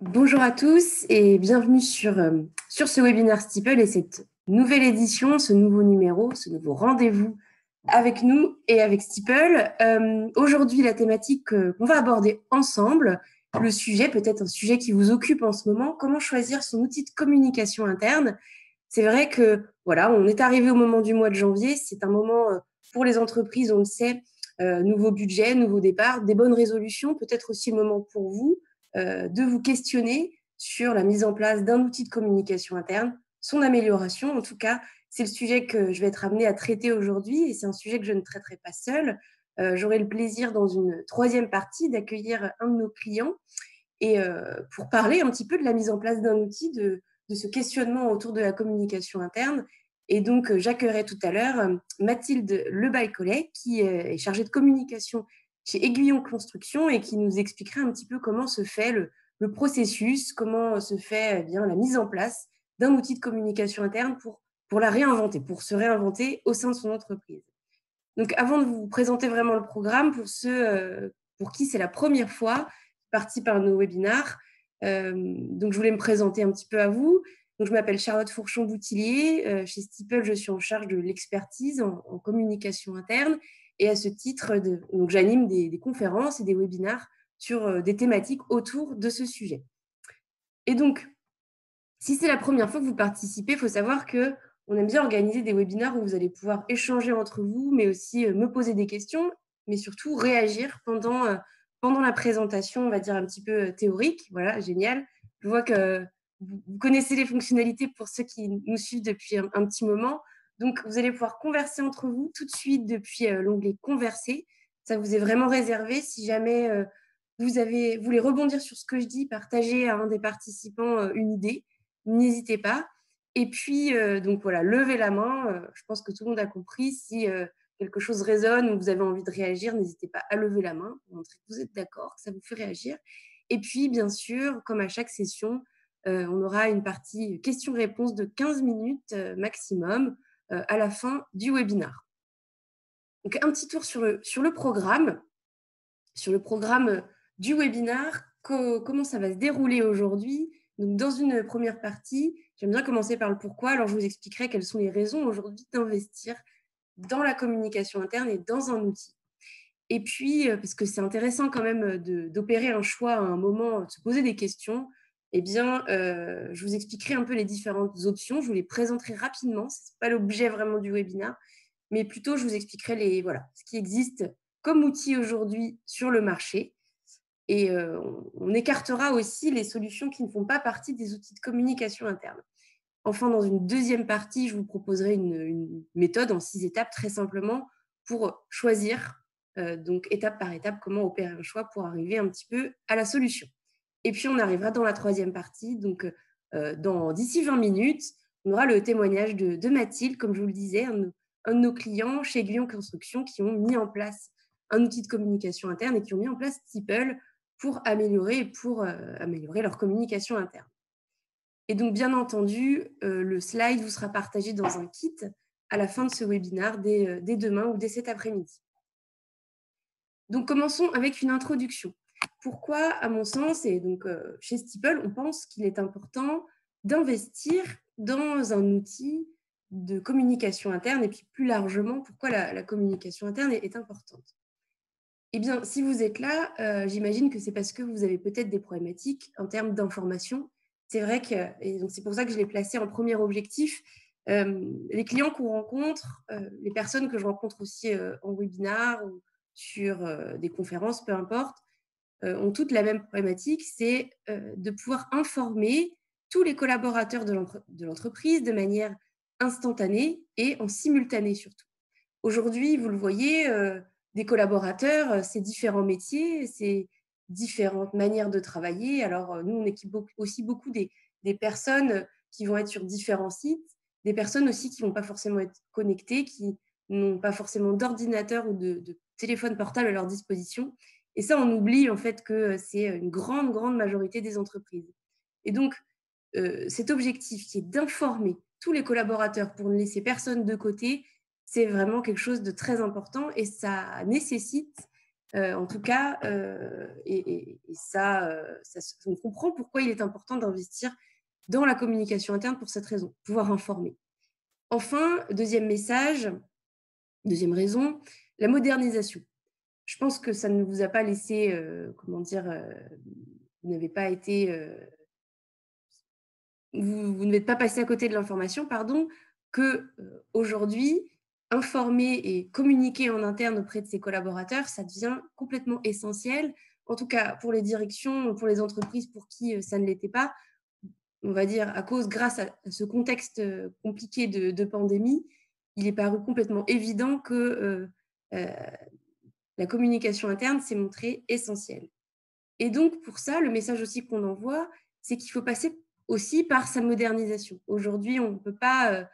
Bonjour à tous et bienvenue sur ce webinaire Steeple et cette nouvelle édition, ce nouveau numéro, ce nouveau rendez-vous avec nous et avec Steeple. Aujourd'hui, la thématique qu'on va aborder ensemble, le sujet, peut-être un sujet qui vous occupe en ce moment, comment choisir son outil de communication interne. C'est vrai que voilà, on est arrivé au moment du mois de janvier, c'est un moment pour les entreprises, on le sait, nouveau budget, nouveau départ, des bonnes résolutions, peut-être aussi le moment pour vous de vous questionner sur la mise en place d'un outil de communication interne, son amélioration. En tout cas, c'est le sujet que je vais être amenée à traiter aujourd'hui et c'est un sujet que je ne traiterai pas seule. J'aurai le plaisir dans une troisième partie d'accueillir un de nos clients et pour parler un petit peu de la mise en place d'un outil, de ce questionnement autour de la communication interne. Et donc, j'accueillerai tout à l'heure Mathilde Lebalcollet, qui est chargée de communication chez Aiguillon Construction et qui nous expliquera un petit peu comment se fait le processus, comment se fait bien la mise en place d'un outil de communication interne pour la réinventer, pour se réinventer au sein de son entreprise. Donc, avant de vous présenter vraiment le programme, pour ceux pour qui c'est la première fois qui participent à nos webinars, donc je voulais me présenter un petit peu à vous. Donc, je m'appelle Charlotte Fourchon-Boutillier. Chez Steeple, je suis en charge de l'expertise en communication interne. Et à ce titre, donc, j'anime des conférences et des webinars sur des thématiques autour de ce sujet. Et donc, si c'est la première fois que vous participez, il faut savoir qu'on aime bien organiser des webinaires où vous allez pouvoir échanger entre vous, mais aussi me poser des questions, mais surtout réagir pendant la présentation, on va dire un petit peu théorique. Voilà, génial. Je vois que vous connaissez les fonctionnalités pour ceux qui nous suivent depuis un petit moment. Donc, vous allez pouvoir converser entre vous tout de suite depuis l'onglet « Converser ». Ça vous est vraiment réservé. Si jamais vous voulez rebondir sur ce que je dis, partager à un des participants une idée, n'hésitez pas. Et puis, donc voilà, levez la main. Je pense que tout le monde a compris. Si quelque chose résonne ou vous avez envie de réagir, n'hésitez pas à lever la main pour montrer que vous êtes d'accord, que ça vous fait réagir. Et puis, bien sûr, comme à chaque session, on aura une partie questions-réponses de 15 minutes maximum à la fin du webinaire. Donc, un petit tour sur le programme. Sur le programme du webinaire, comment ça va se dérouler aujourd'hui. Donc, dans une première partie, j'aime bien commencer par le pourquoi. Alors, je vous expliquerai quelles sont les raisons aujourd'hui d'investir dans la communication interne et dans un outil. Et puis, parce que c'est intéressant quand même d'opérer un choix à un moment, de se poser des questions, eh bien, je vous expliquerai un peu les différentes options. Je vous les présenterai rapidement. Ce n'est pas l'objet vraiment du webinaire, mais plutôt, je vous expliquerai ce qui existe comme outil aujourd'hui sur le marché. Et on écartera aussi les solutions qui ne font pas partie des outils de communication interne. Enfin, dans une deuxième partie, je vous proposerai une méthode en 6 étapes, très simplement, pour choisir, donc étape par étape, comment opérer un choix pour arriver un petit peu à la solution. Et puis, on arrivera dans la troisième partie, donc d'ici 20 minutes, on aura le témoignage de Mathilde, comme je vous le disais, un de nos clients chez Aiguillon Construction qui ont mis en place un outil de communication interne et qui ont mis en place Steeple pour améliorer leur communication interne. Et donc, bien entendu, le slide vous sera partagé dans un kit à la fin de ce webinaire dès demain ou dès cet après-midi. Donc, commençons avec une introduction. Pourquoi, à mon sens, et donc chez Steeple, on pense qu'il est important d'investir dans un outil de communication interne et puis plus largement, pourquoi la communication interne est importante. Eh bien, si vous êtes là, j'imagine que c'est parce que vous avez peut-être des problématiques en termes d'information. C'est vrai que, et donc c'est pour ça que je l'ai placé en premier objectif, les clients qu'on rencontre, les personnes que je rencontre aussi en webinaire ou sur des conférences, peu importe, ont toutes la même problématique, c'est de pouvoir informer tous les collaborateurs de l'entreprise de manière instantanée et en simultané surtout. Aujourd'hui, vous le voyez, des collaborateurs, c'est différents métiers, c'est différentes manières de travailler. Alors, nous, on équipe aussi beaucoup des personnes qui vont être sur différents sites, des personnes aussi qui ne vont pas forcément être connectées, qui n'ont pas forcément d'ordinateur ou de téléphone portable à leur disposition. Et ça, on oublie en fait que c'est une grande, grande majorité des entreprises. Et donc, cet objectif qui est d'informer tous les collaborateurs pour ne laisser personne de côté, c'est vraiment quelque chose de très important et ça nécessite En tout cas, ça, on comprend pourquoi il est important d'investir dans la communication interne pour cette raison, pouvoir informer. Enfin, deuxième message, deuxième raison, la modernisation. Je pense que ça ne vous a pas laissé, vous n'avez pas été, vous n'êtes pas passé à côté de l'information, pardon, que, aujourd'hui, informer et communiquer en interne auprès de ses collaborateurs, ça devient complètement essentiel. En tout cas, pour les directions, pour les entreprises pour qui, ça ne l'était pas, on va dire grâce à ce contexte, compliqué de pandémie, il est paru complètement évident que, heu, la communication interne s'est montrée essentielle. Et donc pour ça, le message aussi qu'on envoie, c'est qu'il faut passer aussi par sa modernisation. Aujourd'hui, on ne peut pas,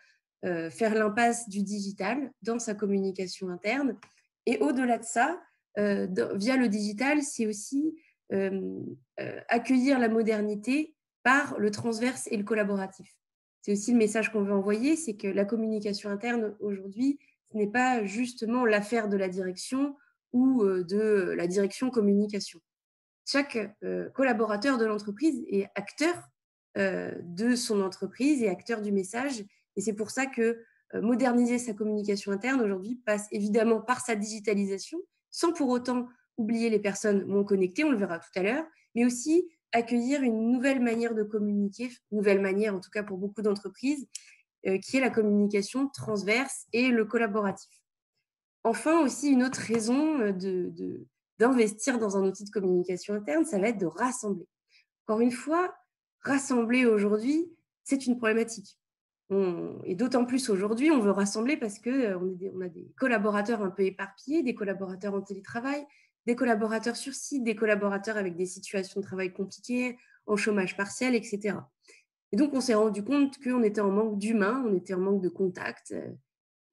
faire l'impasse du digital dans sa communication interne et au-delà de ça, via le digital, c'est aussi, accueillir la modernité par le transverse et le collaboratif. C'est aussi le message qu'on veut envoyer, c'est que la communication interne aujourd'hui, ce n'est pas justement l'affaire de la direction ou, de la direction communication. Chaque, collaborateur de l'entreprise est acteur, de son entreprise et acteur du message et c'est pour ça que, moderniser sa communication interne aujourd'hui passe évidemment par sa digitalisation, sans pour autant oublier les personnes non connectées, on le verra tout à l'heure, mais aussi accueillir une nouvelle manière de communiquer, nouvelle manière en tout cas pour beaucoup d'entreprises, qui est la communication transverse et le collaboratif. Enfin aussi une autre raison, d'investir dans un outil de communication interne, ça va être de rassembler. Encore une fois, rassembler aujourd'hui, c'est une problématique. Et d'autant plus aujourd'hui, on veut rassembler parce que, on a des collaborateurs un peu éparpillés, des collaborateurs en télétravail, des collaborateurs sur site, des collaborateurs avec des situations de travail compliquées, en chômage partiel et cetera. Et donc on s'est rendu compte qu'on était en manque d'humain, on était en manque de contact,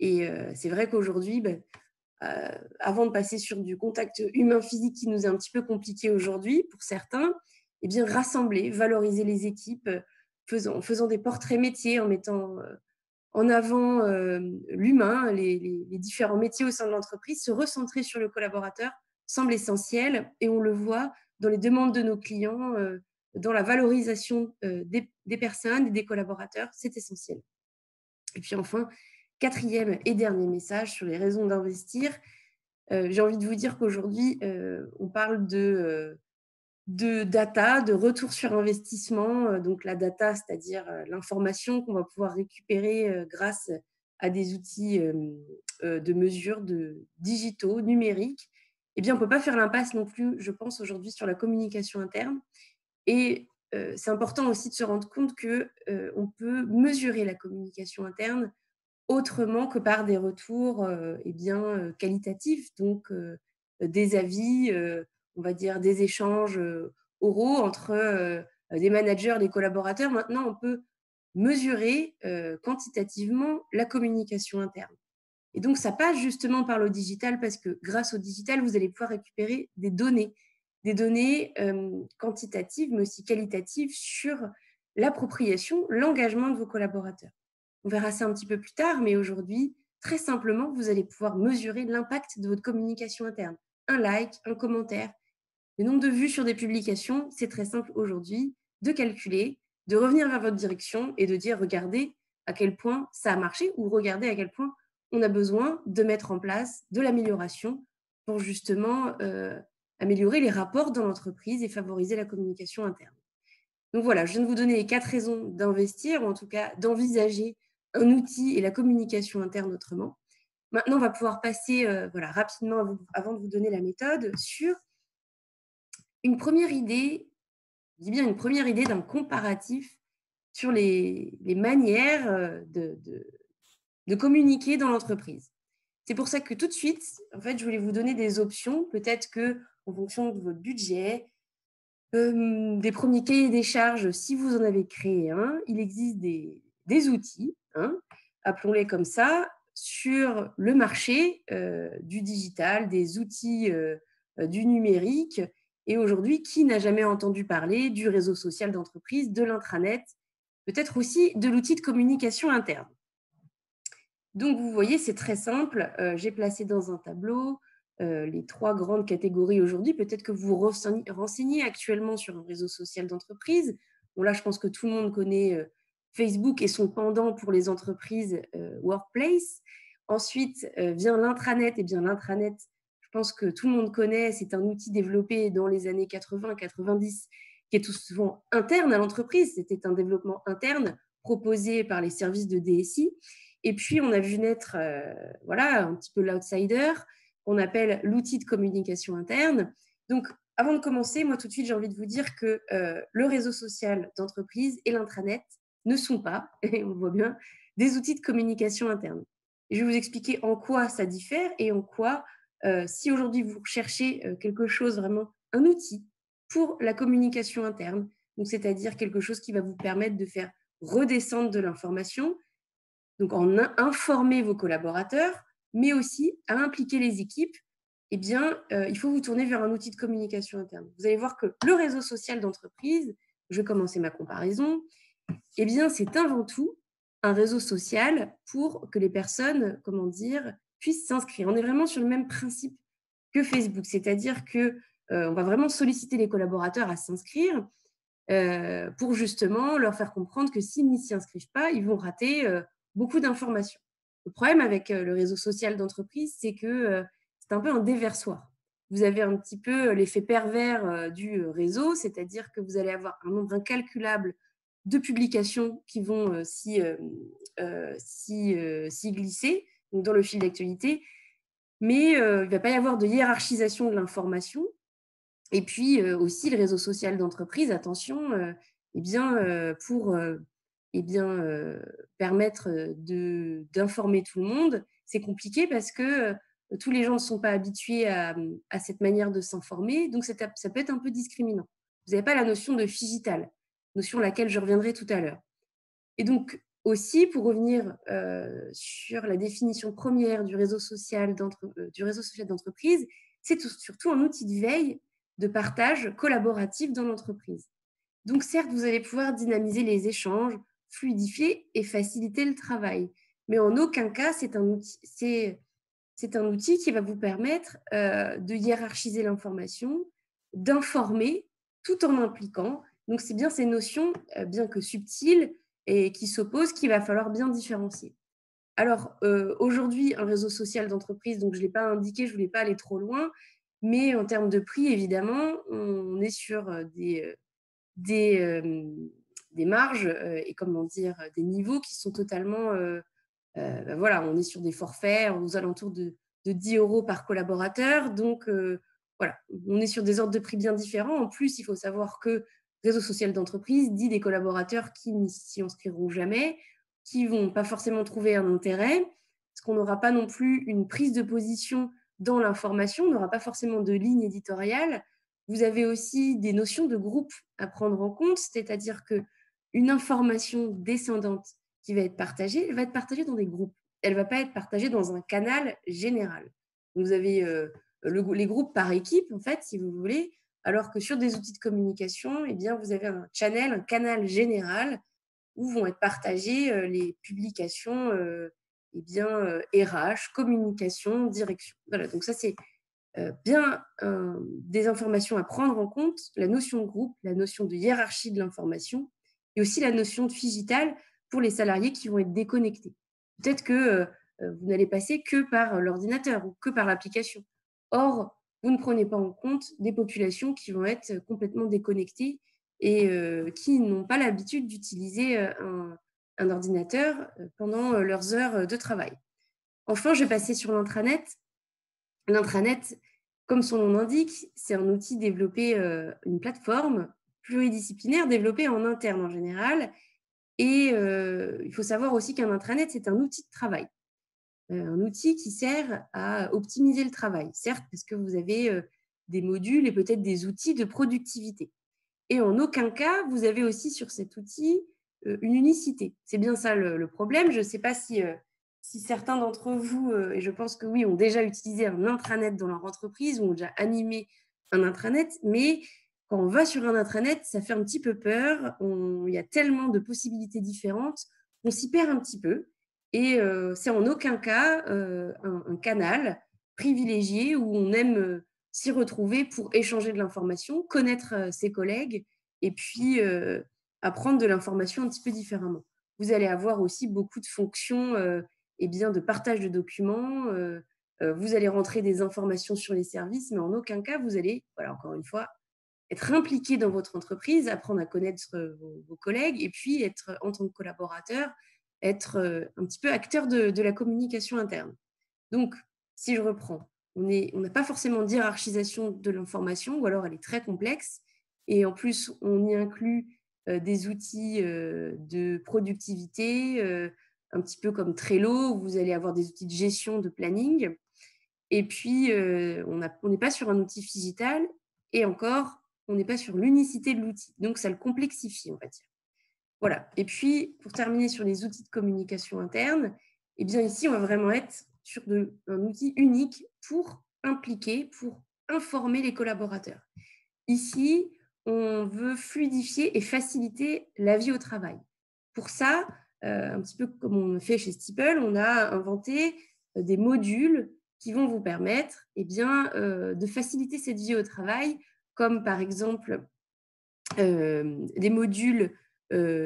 c'est vrai qu'aujourd'hui, avant de passer sur du contact humain physique qui nous est un petit peu compliqué aujourd'hui pour certains, eh bien rassembler, valoriser les équipes, faisant des portraits métiers, en mettant, en avant, l'humain, les différents métiers au sein de l'entreprise, se recentrer sur le collaborateur semble essentiel et on le voit dans les demandes de nos clients, dans la valorisation, des personnes et des collaborateurs, c'est essentiel. Et puis enfin, quatrième et dernier message sur les raisons d'investir, j'ai envie de vous dire qu'aujourd'hui, on parle de data, de retour sur investissement, donc la data, c'est-à-dire, l'information qu'on va pouvoir récupérer, grâce à des outils, de mesure digitaux, numériques. Eh bien, on ne peut pas faire l'impasse non plus, je pense, aujourd'hui sur la communication interne et c'est important aussi de se rendre compte que, on peut mesurer la communication interne autrement que par des retours, qualitatifs, donc des avis, on va dire des échanges, oraux entre, des managers, des collaborateurs. Maintenant, on peut mesurer, quantitativement la communication interne et donc ça passe justement par le digital parce que grâce au digital, vous allez pouvoir récupérer des données, quantitatives, mais aussi qualitatives sur l'appropriation, l'engagement de vos collaborateurs. On verra ça un petit peu plus tard, mais aujourd'hui, très simplement, vous allez pouvoir mesurer l'impact de votre communication interne. Un like, un commentaire, le nombre de vues sur des publications, c'est très simple aujourd'hui de calculer, de revenir vers votre direction et de dire: «Regardez à quel point ça a marché» ou «Regardez à quel point on a besoin de mettre en place de l'amélioration pour justement, améliorer les rapports dans l'entreprise et favoriser la communication interne». Donc voilà, je viens de vous donner les 4 raisons d'investir ou en tout cas d'envisager un outil et la communication interne autrement. Maintenant, on va pouvoir passer, voilà, rapidement avant de vous donner la méthode sur une première idée, je dis bien une première idée d'un comparatif sur les manières, de communiquer dans l'entreprise. C'est pour ça que tout de suite, en fait, je voulais vous donner des options. Peut-être qu'en fonction de votre budget, des premiers cahiers des charges, si vous en avez créé un, il existe des outils, hein, appelons-les comme ça, sur le marché, du digital, des outils, du numérique et aujourd'hui, qui n'a jamais entendu parler du réseau social d'entreprise, de l'intranet, peut-être aussi de l'outil de communication interne? Donc vous voyez, c'est très simple, j'ai placé dans un tableau, les 3 grandes catégories aujourd'hui. Peut-être que vous vous renseignez actuellement sur un réseau social d'entreprise. Bon, là, je pense que tout le monde connaît Facebook et son pendant pour les entreprises, Workplace. Ensuite, vient l'intranet. Et bien, l'intranet, je pense que tout le monde connaît. C'est un outil développé dans les années 80-90 qui est tout souvent interne à l'entreprise. C'était un développement interne proposé par les services de DSI. Et puis, on a vu naître voilà, un petit peu l'outsider qu'on appelle l'outil de communication interne. Donc, avant de commencer, moi, tout de suite, j'ai envie de vous dire que le réseau social d'entreprise et l'intranet ne sont pas, et on le voit bien, des outils de communication interne. Et je vais vous expliquer en quoi ça diffère et en quoi, si aujourd'hui vous recherchez quelque chose, vraiment un outil pour la communication interne, donc c'est-à-dire quelque chose qui va vous permettre de faire redescendre de l'information, donc en informer vos collaborateurs, mais aussi à impliquer les équipes, eh bien, il faut vous tourner vers un outil de communication interne. Vous allez voir que le réseau social d'entreprise, je vais commencer ma comparaison, eh bien, c'est avant tout un réseau social pour que les personnes, comment dire, puissent s'inscrire. On est vraiment sur le même principe que Facebook, c'est-à-dire que on va vraiment solliciter les collaborateurs à s'inscrire pour justement leur faire comprendre que s'ils n'y s'y inscrivent pas, ils vont rater beaucoup d'informations. Le problème avec le réseau social d'entreprise, c'est que c'est un peu un déversoir. Vous avez un petit peu l'effet pervers du réseau, c'est-à-dire que vous allez avoir un nombre incalculable de publications qui vont s'y glisser donc dans le fil d'actualité, mais il ne va pas y avoir de hiérarchisation de l'information. Et puis aussi le réseau social d'entreprise, attention, eh bien, pour eh bien, permettre d'informer tout le monde, c'est compliqué parce que tous les gens ne sont pas habitués à cette manière de s'informer, donc ça peut être un peu discriminant. Vous n'avez pas la notion de figital, notion à laquelle je reviendrai tout à l'heure. Et donc aussi, pour revenir sur la définition première du réseau social d'entreprise, c'est surtout un outil de veille, de partage collaboratif dans l'entreprise. Donc certes, vous allez pouvoir dynamiser les échanges, fluidifier et faciliter le travail, mais en aucun cas, c'est un outil qui va vous permettre de hiérarchiser l'information, d'informer tout en impliquant. Donc c'est bien ces notions, bien que subtiles et qui s'opposent, qu'il va falloir bien différencier. Alors aujourd'hui, un réseau social d'entreprise, donc je ne l'ai pas indiqué, je ne voulais pas aller trop loin, mais en termes de prix, évidemment, on est sur des marges et comment dire, des niveaux qui sont totalement ben voilà, on est sur des forfaits aux alentours de 10 € par collaborateur. Donc, voilà, on est sur des ordres de prix bien différents. En plus, il faut savoir que réseau social d'entreprise dit des collaborateurs qui n'y s'y inscriront jamais, qui ne vont pas forcément trouver un intérêt, parce qu'on n'aura pas non plus une prise de position dans l'information, on n'aura pas forcément de ligne éditoriale. Vous avez aussi des notions de groupe à prendre en compte, c'est-à-dire qu'une information descendante qui va être partagée, elle va être partagée dans des groupes. Elle ne va pas être partagée dans un canal général. Donc, vous avez les groupes par équipe, en fait, si vous voulez, alors que sur des outils de communication, eh bien, vous avez un channel, un canal général où vont être partagées les publications eh bien, RH, communication, direction. Voilà, donc ça, c'est bien des informations à prendre en compte, la notion de groupe, la notion de hiérarchie de l'information et aussi la notion de figital pour les salariés qui vont être déconnectés. Peut-être que vous n'allez passer que par l'ordinateur ou que par l'application. Or, vous ne prenez pas en compte des populations qui vont être complètement déconnectées et qui n'ont pas l'habitude d'utiliser un ordinateur pendant leurs heures de travail. Enfin, je vais passer sur l'intranet. L'intranet, comme son nom l'indique, c'est un outil développé, une plateforme pluridisciplinaire développée en interne en général. Et il faut savoir aussi qu'un intranet, c'est un outil de travail. Un outil qui sert à optimiser le travail. Certes, parce que vous avez des modules et peut-être des outils de productivité. Et en aucun cas, vous avez aussi sur cet outil une unicité. C'est bien ça le problème. Je ne sais pas si certains d'entre vous, et je pense que oui, ont déjà utilisé un intranet dans leur entreprise ou ont déjà animé un intranet, mais quand on va sur un intranet, ça fait un petit peu peur. Il y a tellement de possibilités différentes, on s'y perd un petit peu. Et c'est en aucun cas un canal privilégié où on aime s'y retrouver pour échanger de l'information, connaître ses collègues et puis apprendre de l'information un petit peu différemment. Vous allez avoir aussi beaucoup de fonctions eh bien, de partage de documents. Vous allez rentrer des informations sur les services, mais en aucun cas, vous allez, voilà, encore une fois, être impliqué dans votre entreprise, apprendre à connaître vos collègues et puis être, en tant que collaborateur, être un petit peu acteur de la communication interne. Donc, si je reprends, on n'a pas forcément d'hiérarchisation de l'information ou alors elle est très complexe et en plus, on y inclut des outils de productivité, un petit peu comme Trello, où vous allez avoir des outils de gestion de planning. Et puis, on n'est pas sur un outil digital et encore, on n'est pas sur l'unicité de l'outil. Donc, ça le complexifie, on va dire. Voilà. Et puis, pour terminer sur les outils de communication interne, eh bien, ici, on va vraiment être sur un outil unique pour impliquer, pour informer les collaborateurs. Ici, on veut fluidifier et faciliter la vie au travail. Pour ça, un petit peu comme on fait chez Steeple, on a inventé des modules qui vont vous permettre de faciliter cette vie au travail, comme par exemple des modules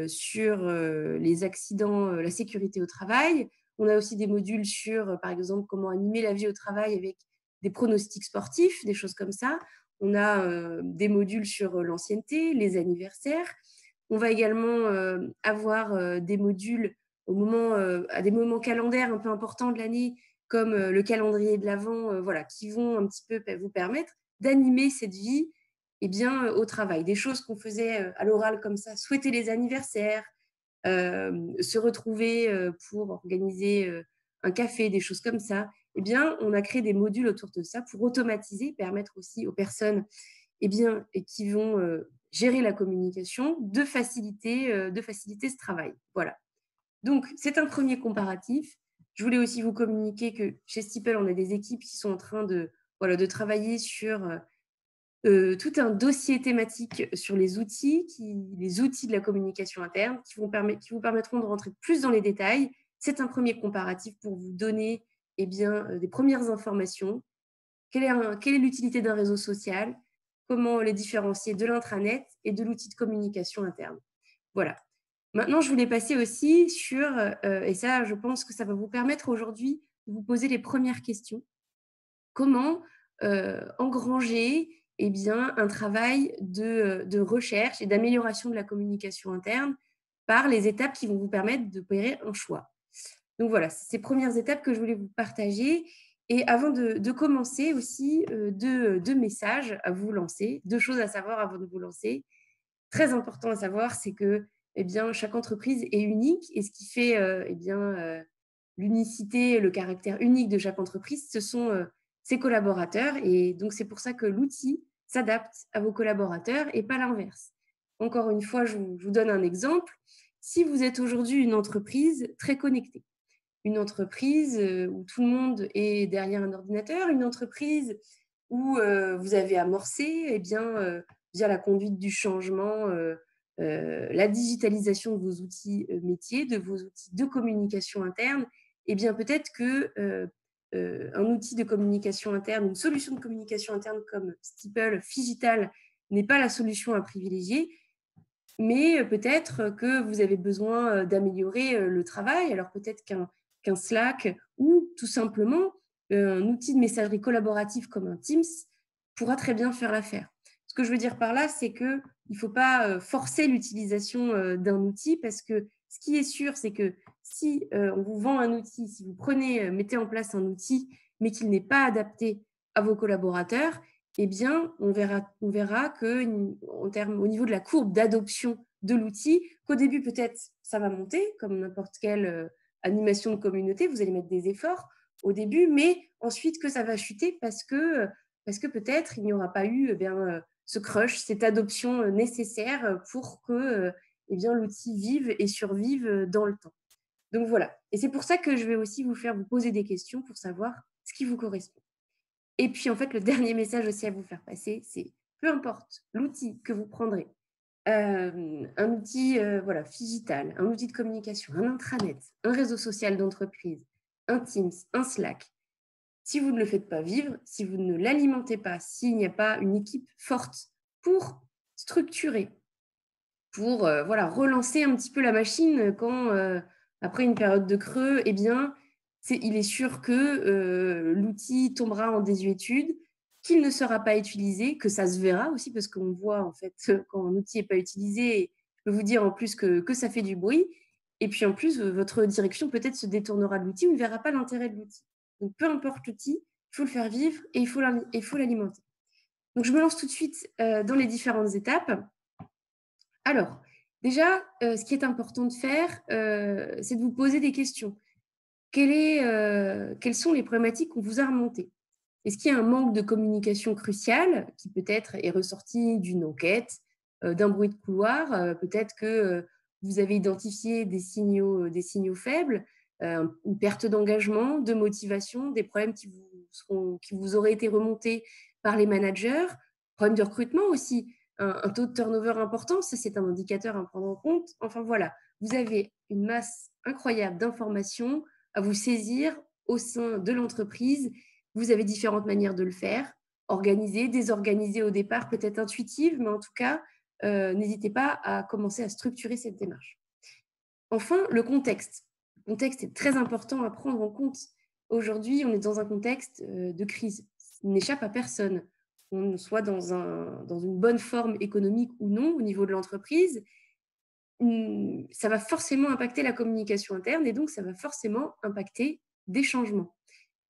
sur les accidents, la sécurité au travail. On a aussi des modules sur, par exemple, comment animer la vie au travail avec des pronostics sportifs, des choses comme ça. On a des modules sur l'ancienneté, les anniversaires. On va également avoir des modules à des moments calendaires un peu importants de l'année, comme le calendrier de l'Avent, voilà, qui vont un petit peu vous permettre d'animer cette vie au travail. Des choses qu'on faisait à l'oral comme ça, souhaiter les anniversaires, se retrouver pour organiser un café, des choses comme ça. On a créé des modules autour de ça pour automatiser, permettre aussi aux personnes et qui vont gérer la communication de faciliter ce travail. Voilà. Donc, c'est un premier comparatif. Je voulais aussi vous communiquer que chez Steeple, on a des équipes qui sont en train de travailler sur tout un dossier thématique sur les outils de la communication interne qui vous permettront de rentrer plus dans les détails. C'est un premier comparatif pour vous donner des premières informations. Quelle est l'utilité d'un réseau social? Comment les différencier de l'intranet et de l'outil de communication interne? Voilà. Maintenant, je voulais passer aussi sur, et ça, je pense que ça va vous permettre aujourd'hui de vous poser les premières questions. Comment engranger un travail de recherche et d'amélioration de la communication interne par les étapes qui vont vous permettre d'opérer un choix. Donc voilà, c'est ces premières étapes que je voulais vous partager. Et avant de commencer aussi, deux messages à vous lancer, deux choses à savoir avant de vous lancer. Très important à savoir, c'est que chaque entreprise est unique et ce qui fait l'unicité, le caractère unique de chaque entreprise, ce sont ses collaborateurs. Et donc, c'est pour ça que l'outil s'adapte à vos collaborateurs et pas l'inverse. Encore une fois, je vous donne un exemple. Si vous êtes aujourd'hui une entreprise très connectée, une entreprise où tout le monde est derrière un ordinateur, une entreprise où vous avez amorcé via la conduite du changement, la digitalisation de vos outils métiers, de vos outils de communication interne, peut-être un outil de communication interne, une solution de communication interne comme Steeple, Figital n'est pas la solution à privilégier, mais peut-être que vous avez besoin d'améliorer le travail. Alors peut-être qu'un Slack ou tout simplement un outil de messagerie collaborative comme un Teams pourra très bien faire l'affaire. Ce que je veux dire par là, c'est qu'il ne faut pas forcer l'utilisation d'un outil parce que ce qui est sûr, c'est que si on vous vend un outil, si vous mettez en place un outil, mais qu'il n'est pas adapté à vos collaborateurs, on verra que au niveau de la courbe d'adoption de l'outil, qu'au début, peut-être, ça va monter, comme n'importe quelle animation de communauté, vous allez mettre des efforts au début, mais ensuite que ça va chuter parce que peut-être il n'y aura pas eu ce crush, cette adoption nécessaire pour que l'outil vive et survive dans le temps. Donc voilà. Et c'est pour ça que je vais aussi vous poser des questions pour savoir ce qui vous correspond. Et puis, en fait, le dernier message aussi à vous faire passer, c'est peu importe l'outil que vous prendrez, un outil digital, un outil de communication, un intranet, un réseau social d'entreprise, un Teams, un Slack. Si vous ne le faites pas vivre, si vous ne l'alimentez pas, s'il n'y a pas une équipe forte pour structurer, pour voilà, relancer un petit peu la machine quand, après une période de creux, eh bien, il est sûr que l'outil tombera en désuétude, qu'il ne sera pas utilisé, que ça se verra aussi, parce qu'on voit en fait quand un outil n'est pas utilisé, je peux vous dire en plus que ça fait du bruit. Et puis en plus, votre direction peut-être se détournera de l'outil ou ne verra pas l'intérêt de l'outil. Donc peu importe l'outil, il faut le faire vivre et il faut l'alimenter. Donc je me lance tout de suite dans les différentes étapes. Alors, déjà, ce qui est important de faire, c'est de vous poser des questions. Quelles sont les problématiques qu'on vous a remontées? Est-ce qu'il y a un manque de communication crucial qui peut-être est ressorti d'une enquête, d'un bruit de couloir? Peut-être que vous avez identifié des signaux faibles, une perte d'engagement, de motivation, des problèmes qui vous auraient été remontés par les managers, problèmes de recrutement aussi, un taux de turnover important, ça c'est un indicateur à prendre en compte. Enfin voilà, vous avez une masse incroyable d'informations à vous saisir au sein de l'entreprise. Vous avez différentes manières de le faire, organisées, désorganisées au départ, peut-être intuitives, mais en tout cas, n'hésitez pas à commencer à structurer cette démarche. Enfin, le contexte. Le contexte est très important à prendre en compte. Aujourd'hui, on est dans un contexte de crise. Il n'échappe à personne. On soit dans une bonne forme économique ou non au niveau de l'entreprise, ça va forcément impacter la communication interne et donc ça va forcément impacter des changements.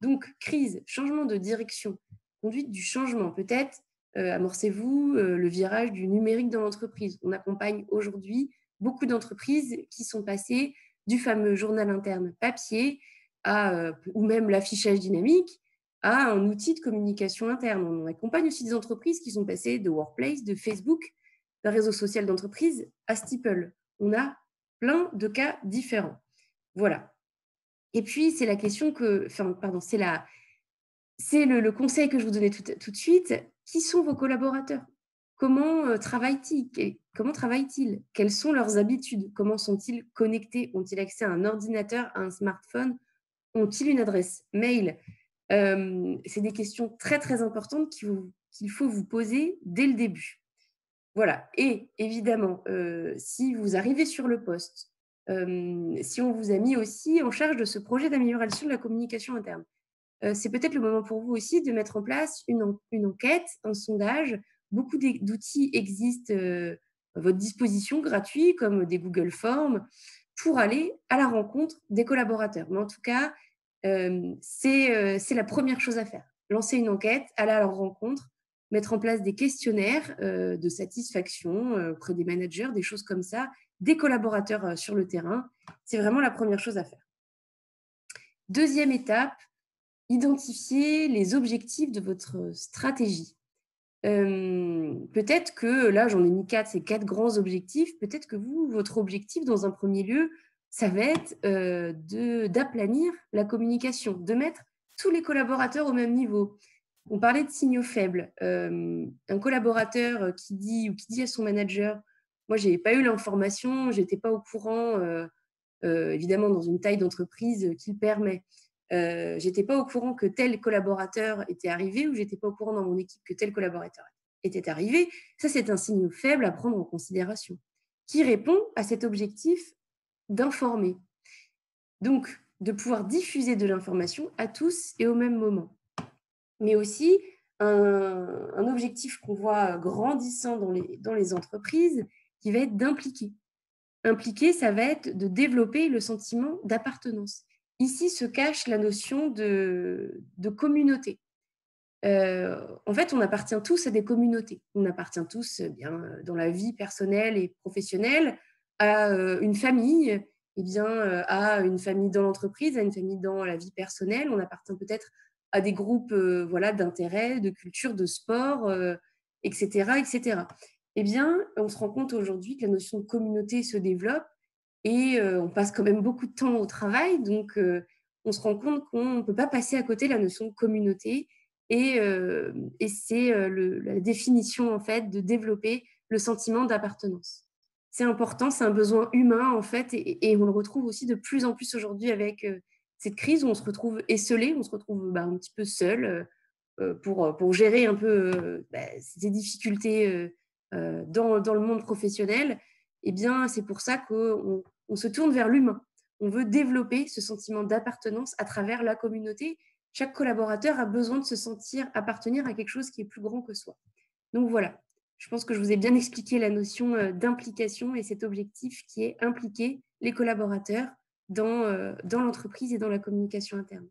Donc, crise, changement de direction, conduite du changement. Peut-être amorcez-vous le virage du numérique dans l'entreprise. On accompagne aujourd'hui beaucoup d'entreprises qui sont passées du fameux journal interne papier ou même l'affichage dynamique à un outil de communication interne. On accompagne aussi des entreprises qui sont passées de Workplace, de Facebook, d'un réseau social d'entreprise à Steeple. On a plein de cas différents. Voilà. Et puis, c'est la question que, enfin, pardon, c'est le conseil que je vous donnais tout de suite. Qui sont vos collaborateurs? Comment travaillent-ils? Quelles sont leurs habitudes? Comment sont-ils connectés? Ont-ils accès à un ordinateur, à un smartphone? Ont-ils une adresse mail? C'est des questions très, très importantes qu'il faut vous poser dès le début. Voilà. Et évidemment, si vous arrivez sur le poste, si on vous a mis aussi en charge de ce projet d'amélioration de la communication interne, c'est peut-être le moment pour vous aussi de mettre en place une enquête, un sondage. Beaucoup d'outils existent à votre disposition, gratuits, comme des Google Forms, pour aller à la rencontre des collaborateurs. Mais en tout cas, c'est la première chose à faire. Lancer une enquête, aller à leur rencontre, mettre en place des questionnaires de satisfaction auprès des managers, des choses comme ça, des collaborateurs sur le terrain. C'est vraiment la première chose à faire. Deuxième étape, identifier les objectifs de votre stratégie. Peut-être que là, j'en ai mis 4, c'est 4 grands objectifs. Peut-être que votre objectif, dans un premier lieu, ça va être d'aplanir la communication, de mettre tous les collaborateurs au même niveau. On parlait de signaux faibles. Un collaborateur qui dit à son manager, moi, je n'avais pas eu l'information, je n'étais pas au courant, évidemment, dans une taille d'entreprise qui le permet. J'étais pas au courant que tel collaborateur était arrivé ou j'étais pas au courant dans mon équipe que tel collaborateur était arrivé. Ça, c'est un signe faible à prendre en considération qui répond à cet objectif d'informer. Donc, de pouvoir diffuser de l'information à tous et au même moment. Mais aussi, un objectif qu'on voit grandissant dans les entreprises qui va être d'impliquer. Impliquer, ça va être de développer le sentiment d'appartenance. Ici se cache la notion de communauté. En fait, on appartient tous à des communautés. On appartient tous bien dans la vie personnelle et professionnelle à une famille, et bien à une famille dans l'entreprise, à une famille dans la vie personnelle. On appartient peut-être à des groupes voilà, d'intérêt, de culture, de sport, etc., etc. Eh bien, on se rend compte aujourd'hui que la notion de communauté se développe et on passe quand même beaucoup de temps au travail, donc on se rend compte qu'on ne peut pas passer à côté de la notion de communauté et c'est la définition en fait de développer le sentiment d'appartenance. C'est important, c'est un besoin humain en fait et on le retrouve aussi de plus en plus aujourd'hui avec cette crise où on se retrouve esseulé, on se retrouve un petit peu seul pour gérer un peu ces difficultés dans le monde professionnel. Eh bien, c'est pour ça qu'on se tourne vers l'humain. On veut développer ce sentiment d'appartenance à travers la communauté. Chaque collaborateur a besoin de se sentir appartenir à quelque chose qui est plus grand que soi. Donc voilà, je pense que je vous ai bien expliqué la notion d'implication et cet objectif qui est impliquer les collaborateurs dans l'entreprise et dans la communication interne.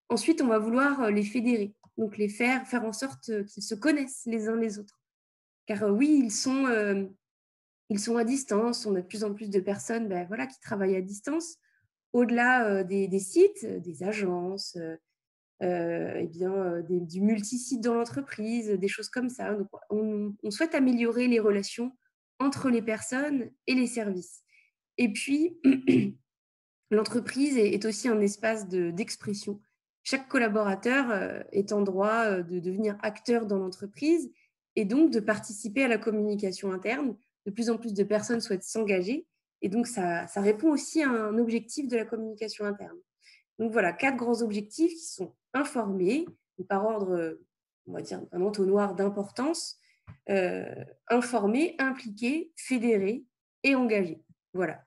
Ensuite, on va vouloir les fédérer, donc les faire en sorte qu'ils se connaissent les uns les autres. Car oui, ils sont à distance, on a de plus en plus de personnes qui travaillent à distance, au-delà des sites, des agences, du multisite dans l'entreprise, des choses comme ça. Donc, on souhaite améliorer les relations entre les personnes et les services. Et puis, l'entreprise est aussi un espace d'expression. Chaque collaborateur est en droit de devenir acteur dans l'entreprise et donc de participer à la communication interne. De plus en plus de personnes souhaitent s'engager et donc ça répond aussi à un objectif de la communication interne. Donc voilà, 4 grands objectifs qui sont informés, par ordre, on va dire, un entonnoir d'importance, informer, impliquer, fédérer et engager. Voilà.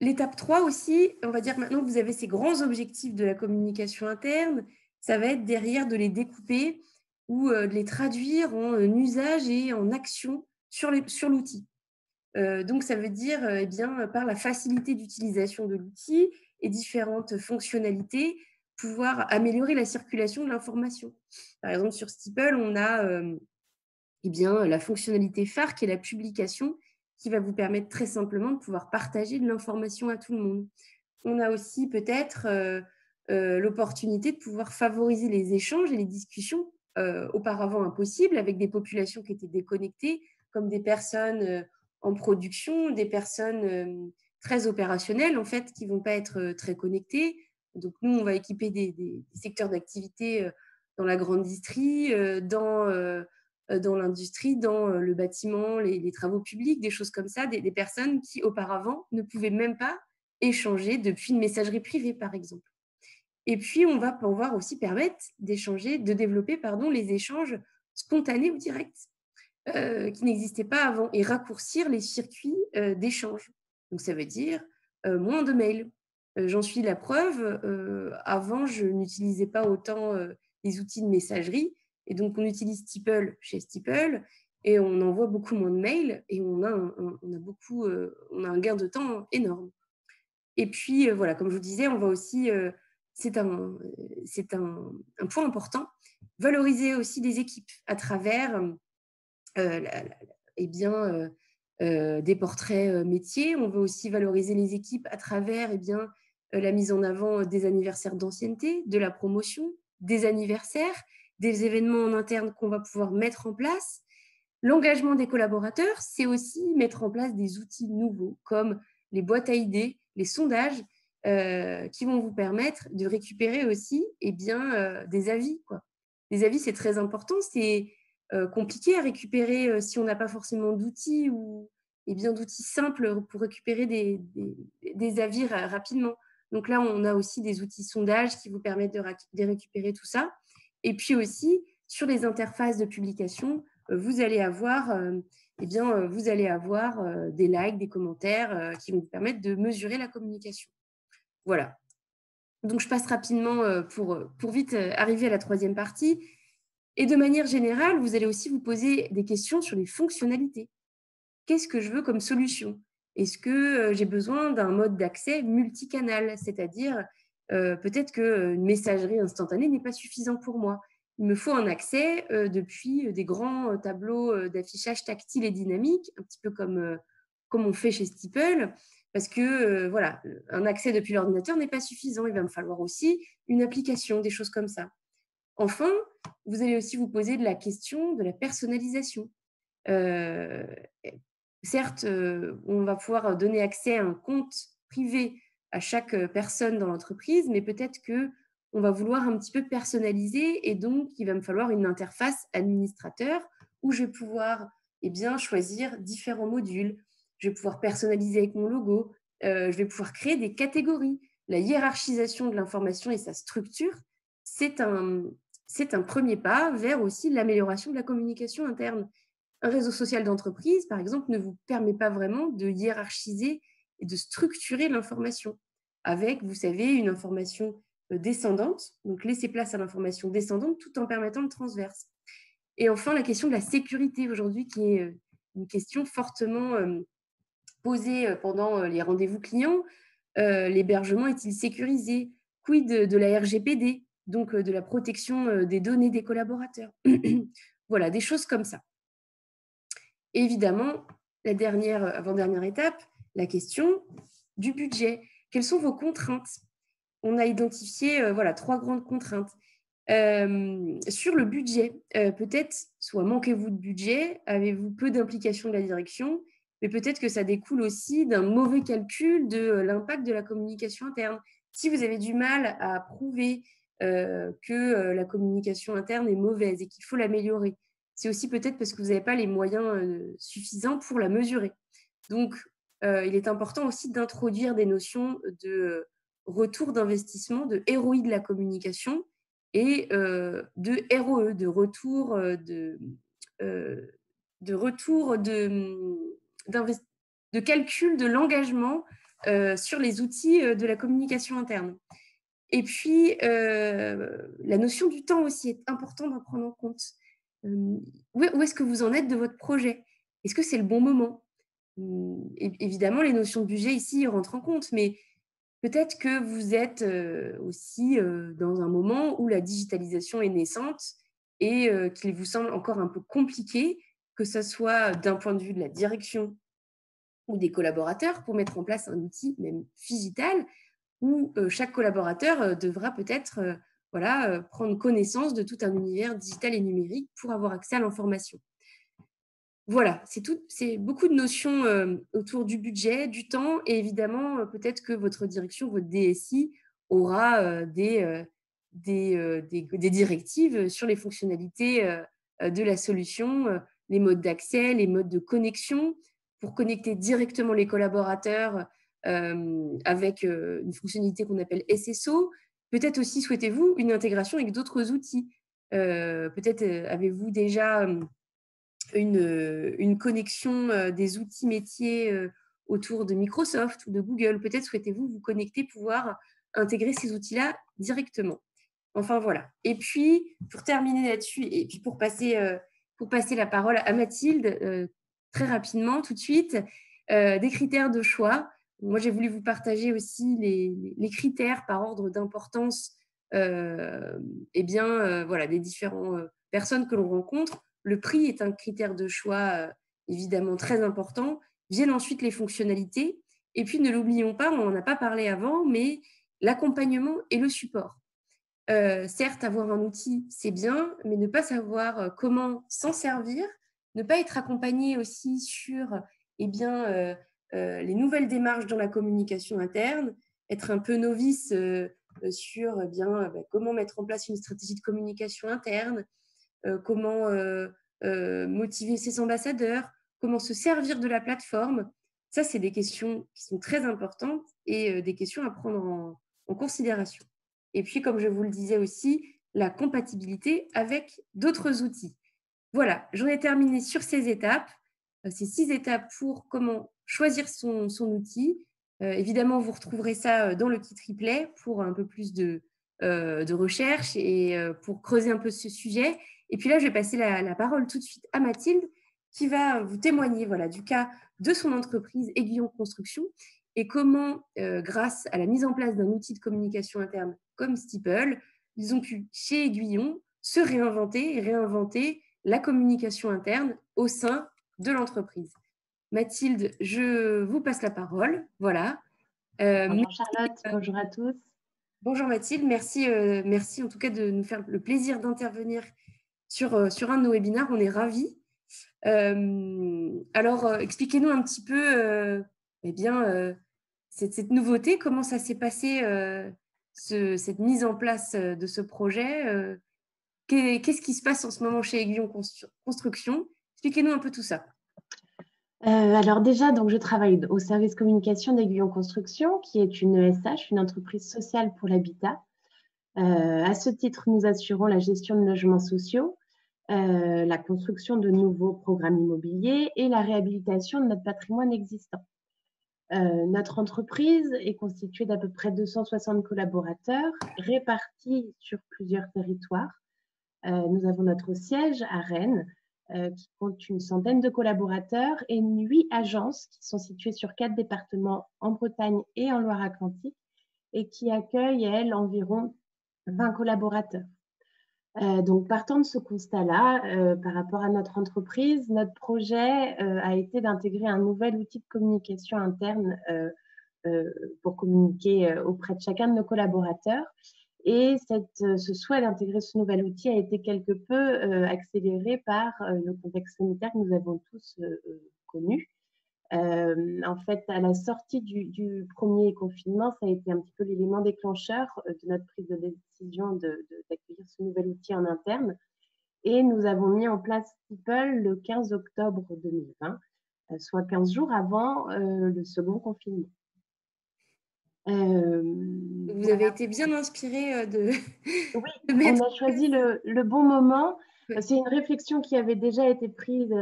L'étape 3 aussi, on va dire maintenant que vous avez ces grands objectifs de la communication interne, ça va être derrière de les découper ou de les traduire en usage et en action sur l'outil. Donc, ça veut dire par la facilité d'utilisation de l'outil et différentes fonctionnalités, pouvoir améliorer la circulation de l'information. Par exemple, sur Steeple, on a la fonctionnalité phare qui est la publication, qui va vous permettre très simplement de pouvoir partager de l'information à tout le monde. On a aussi peut-être l'opportunité de pouvoir favoriser les échanges et les discussions auparavant impossibles avec des populations qui étaient déconnectées, comme des personnes en production, des personnes très opérationnelles en fait, qui ne vont pas être très connectées. Donc nous, on va équiper des secteurs d'activité dans la grande industrie, dans l'industrie, dans le bâtiment, les travaux publics, des choses comme ça, des personnes qui auparavant ne pouvaient même pas échanger depuis une messagerie privée, par exemple. Et puis, on va pouvoir aussi permettre de développer les échanges spontanés ou directs qui n'existaient pas avant et raccourcir les circuits d'échange. Donc, ça veut dire moins de mails. J'en suis la preuve. Avant, je n'utilisais pas autant les outils de messagerie. Et donc, on utilise Steeple chez Steeple et on envoie beaucoup moins de mails et on a un gain de temps énorme. Et puis, voilà, comme je vous disais, on va aussi, c'est un point important, valoriser aussi les équipes à travers des portraits métiers. On veut aussi valoriser les équipes à travers la mise en avant des anniversaires d'ancienneté, de la promotion, des anniversaires, des événements en interne qu'on va pouvoir mettre en place. L'engagement des collaborateurs, c'est aussi mettre en place des outils nouveaux comme les boîtes à idées, les sondages qui vont vous permettre de récupérer aussi des avis. Des avis, c'est très important. C'est compliqué à récupérer si on n'a pas forcément d'outils ou d'outils simples pour récupérer des avis rapidement. Donc là, on a aussi des outils sondages qui vous permettent de récupérer tout ça. Et puis aussi, sur les interfaces de publication, vous allez avoir des likes, des commentaires qui vont vous permettre de mesurer la communication. Voilà. Donc, je passe rapidement pour vite arriver à la troisième partie. Et de manière générale, vous allez aussi vous poser des questions sur les fonctionnalités. Qu'est-ce que je veux comme solution? Est-ce que j'ai besoin d'un mode d'accès multicanal? C'est-à-dire, peut-être qu'une messagerie instantanée n'est pas suffisant pour moi. Il me faut un accès depuis des grands tableaux d'affichage tactile et dynamique, un petit peu comme on fait chez Steeple, parce que un accès depuis l'ordinateur n'est pas suffisant. Il va me falloir aussi une application, des choses comme ça. Enfin, vous allez aussi vous poser de la question de la personnalisation. Certes, on va pouvoir donner accès à un compte privé à chaque personne dans l'entreprise, mais peut-être qu'on va vouloir un petit peu personnaliser et donc il va me falloir une interface administrateur où je vais pouvoir choisir différents modules. Je vais pouvoir personnaliser avec mon logo. Je vais pouvoir créer des catégories. la hiérarchisation de l'information et sa structure, c'est un premier pas vers aussi l'amélioration de la communication interne. Un réseau social d'entreprise, par exemple, ne vous permet pas vraiment de hiérarchiser et de structurer l'information avec, vous savez, une information descendante, donc laisser place à l'information descendante tout en permettant le transverse. Et enfin, la question de la sécurité aujourd'hui, qui est une question fortement posée pendant les rendez-vous clients. L'hébergement est-il sécurisé? Quid de la RGPD, donc de la protection des données des collaborateurs? Voilà, des choses comme ça. Évidemment, la avant-dernière étape, la question du budget. Quelles sont vos contraintes? On a identifié voilà, 3 grandes contraintes. Sur le budget, peut-être, soit manquez-vous de budget, avez-vous peu d'implication de la direction, mais peut-être que ça découle aussi d'un mauvais calcul de l'impact de la communication interne. Si vous avez du mal à prouver que la communication interne est mauvaise et qu'il faut l'améliorer, c'est aussi peut-être parce que vous n'avez pas les moyens suffisants pour la mesurer. Donc, il est important aussi d'introduire des notions de retour d'investissement, de ROI de la communication et de ROE, de calcul de l'engagement sur les outils de la communication interne. Et puis, la notion du temps aussi est importante d'en prendre en compte. Où est-ce que vous en êtes de votre projet? Est-ce que c'est le bon moment? Évidemment, les notions de budget ici rentrent en compte, mais peut-être que vous êtes aussi dans un moment où la digitalisation est naissante et qu'il vous semble encore un peu compliqué, que ce soit d'un point de vue de la direction ou des collaborateurs, pour mettre en place un outil même digital où chaque collaborateur devra peut-être voilà, prendre connaissance de tout un univers digital et numérique pour avoir accès à l'information. Voilà, c'est beaucoup de notions autour du budget, du temps et évidemment, peut-être que votre direction, votre DSI aura des directives sur les fonctionnalités de la solution, les modes d'accès, les modes de connexion pour connecter directement les collaborateurs avec une fonctionnalité qu'on appelle SSO. Peut-être aussi souhaitez-vous une intégration avec d'autres outils. Peut-être avez-vous déjà une connexion des outils métiers autour de Microsoft ou de Google. Peut-être souhaitez-vous vous connecter, pouvoir intégrer ces outils-là directement. Enfin, voilà. Et puis, pour terminer là-dessus, et puis pour passer la parole à Mathilde, très rapidement, tout de suite, des critères de choix. Moi, j'ai voulu vous partager aussi les critères par ordre d'importance voilà, des différentes personnes que l'on rencontre. Le prix est un critère de choix évidemment très important. Viennent ensuite les fonctionnalités. Et puis, ne l'oublions pas, on n'en a pas parlé avant, mais l'accompagnement et le support. Certes, avoir un outil, c'est bien, mais ne pas savoir comment s'en servir, ne pas être accompagné aussi sur les nouvelles démarches dans la communication interne, être un peu novice sur comment mettre en place une stratégie de communication interne, comment motiver ses ambassadeurs, comment se servir de la plateforme. Ça, c'est des questions qui sont très importantes et des questions à prendre en considération. Et puis, comme je vous le disais aussi, la compatibilité avec d'autres outils. Voilà, j'en ai terminé sur ces étapes, ces 6 étapes pour comment choisir son outil. Évidemment, vous retrouverez ça dans le kit replay pour un peu plus de recherche et pour creuser un peu ce sujet. Et puis là, je vais passer la parole tout de suite à Mathilde qui va vous témoigner voilà, du cas de son entreprise Aiguillon Construction et comment, grâce à la mise en place d'un outil de communication interne comme Steeple, ils ont pu, chez Aiguillon, se réinventer et réinventer la communication interne au sein de l'entreprise. Mathilde, je vous passe la parole. Voilà. Bonjour Charlotte, bonjour à tous. Bonjour Mathilde, merci en tout cas de nous faire le plaisir d'intervenir sur un de nos webinaires. On est ravis. Alors, expliquez-nous un petit peu cette nouveauté, comment ça s'est passé, cette mise en place de ce projet. Qu'est-ce qui se passe en ce moment chez Aiguillon Construction? Expliquez-nous un peu tout ça. Alors déjà, donc je travaille au service communication d'Aiguillon Construction, qui est une ESH, une entreprise sociale pour l'habitat. À ce titre, nous assurons la gestion de logements sociaux, la construction de nouveaux programmes immobiliers et la réhabilitation de notre patrimoine existant. Notre entreprise est constituée d'à peu près 260 collaborateurs répartis sur plusieurs territoires. Nous avons notre siège à Rennes, qui compte une centaine de collaborateurs et 8 agences qui sont situées sur 4 départements en Bretagne et en Loire-Atlantique et qui accueillent, elles, environ 20 collaborateurs. Donc, partant de ce constat-là, par rapport à notre entreprise, notre projet a été d'intégrer un nouvel outil de communication interne pour communiquer auprès de chacun de nos collaborateurs. Et ce souhait d'intégrer ce nouvel outil a été quelque peu accéléré par le contexte sanitaire que nous avons tous connu. En fait, à la sortie du premier confinement, ça a été un petit peu l'élément déclencheur de notre prise de décision d'accueillir ce nouvel outil en interne. Et nous avons mis en place Steeple le 15 octobre 2020, soit 15 jours avant le second confinement. Vous avez été bien inspiré Oui, de on mettre. a choisi le bon moment. C'est une réflexion qui avait déjà été prise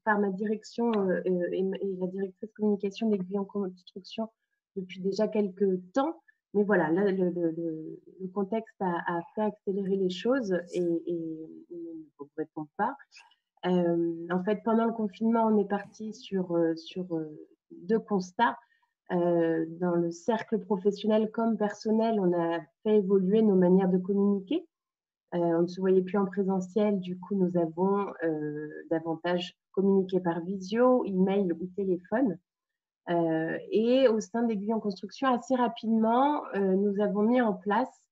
par ma direction et la directrice communication d'Aiguillon Construction depuis déjà quelques temps. Mais voilà, là, le contexte a fait accélérer les choses et ne vous répond pas. En fait, pendant le confinement, on est parti sur deux constats. Dans le cercle professionnel comme personnel, on a fait évoluer nos manières de communiquer. On ne se voyait plus en présentiel, du coup, nous avons davantage communiqué par visio, email ou téléphone. Et au sein d'Aiguillon Construction, assez rapidement, nous avons mis en place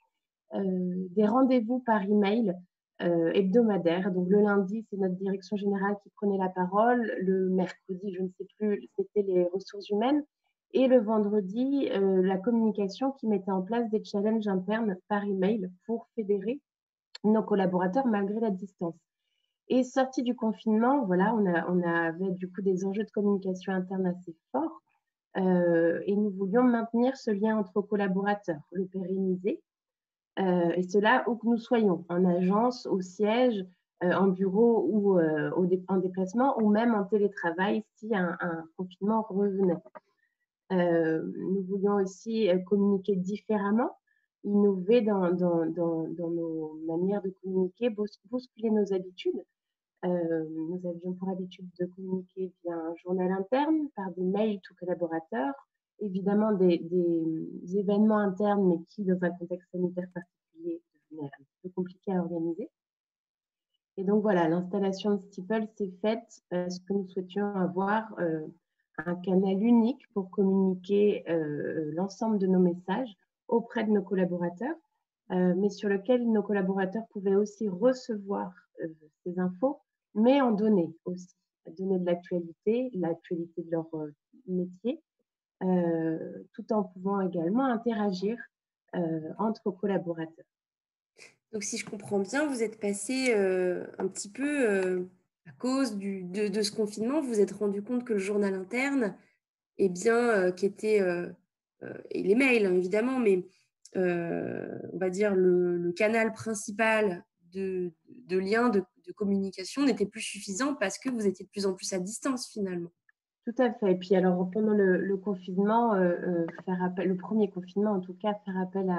des rendez-vous par email hebdomadaires. Donc le lundi, c'est notre direction générale qui prenait la parole. Le mercredi, je ne sais plus, c'était les ressources humaines. Et le vendredi, la communication qui mettait en place des challenges internes par email pour fédérer nos collaborateurs malgré la distance. Et sorti du confinement, voilà, on avait du coup des enjeux de communication interne assez forts et nous voulions maintenir ce lien entre collaborateurs, le pérenniser. Et cela où que nous soyons, en agence, au siège, en bureau ou en déplacement, ou même en télétravail si un confinement revenait. Nous voulions aussi communiquer différemment, innover dans nos manières de communiquer, bousculer nos habitudes. Nous avions pour habitude de communiquer via un journal interne, par des mails tout collaborateurs, évidemment des événements internes, mais qui, dans un contexte sanitaire particulier, devenaient un peu compliqués à organiser. Et donc voilà, l'installation de Steeple s'est faite parce que nous souhaitions avoir un canal unique pour communiquer l'ensemble de nos messages auprès de nos collaborateurs, mais sur lequel nos collaborateurs pouvaient aussi recevoir ces infos, mais en donner aussi, donner de l'actualité de leur métier, tout en pouvant également interagir entre collaborateurs. Donc, si je comprends bien, vous êtes passé un petit peu à cause de ce confinement, vous vous êtes rendu compte que le journal interne, eh bien, qui était, et les mails hein, évidemment, mais on va dire le canal principal de lien, de communication n'était plus suffisant parce que vous étiez de plus en plus à distance finalement. Tout à fait. Et puis alors pendant le confinement, faire appel, le premier confinement en tout cas, faire appel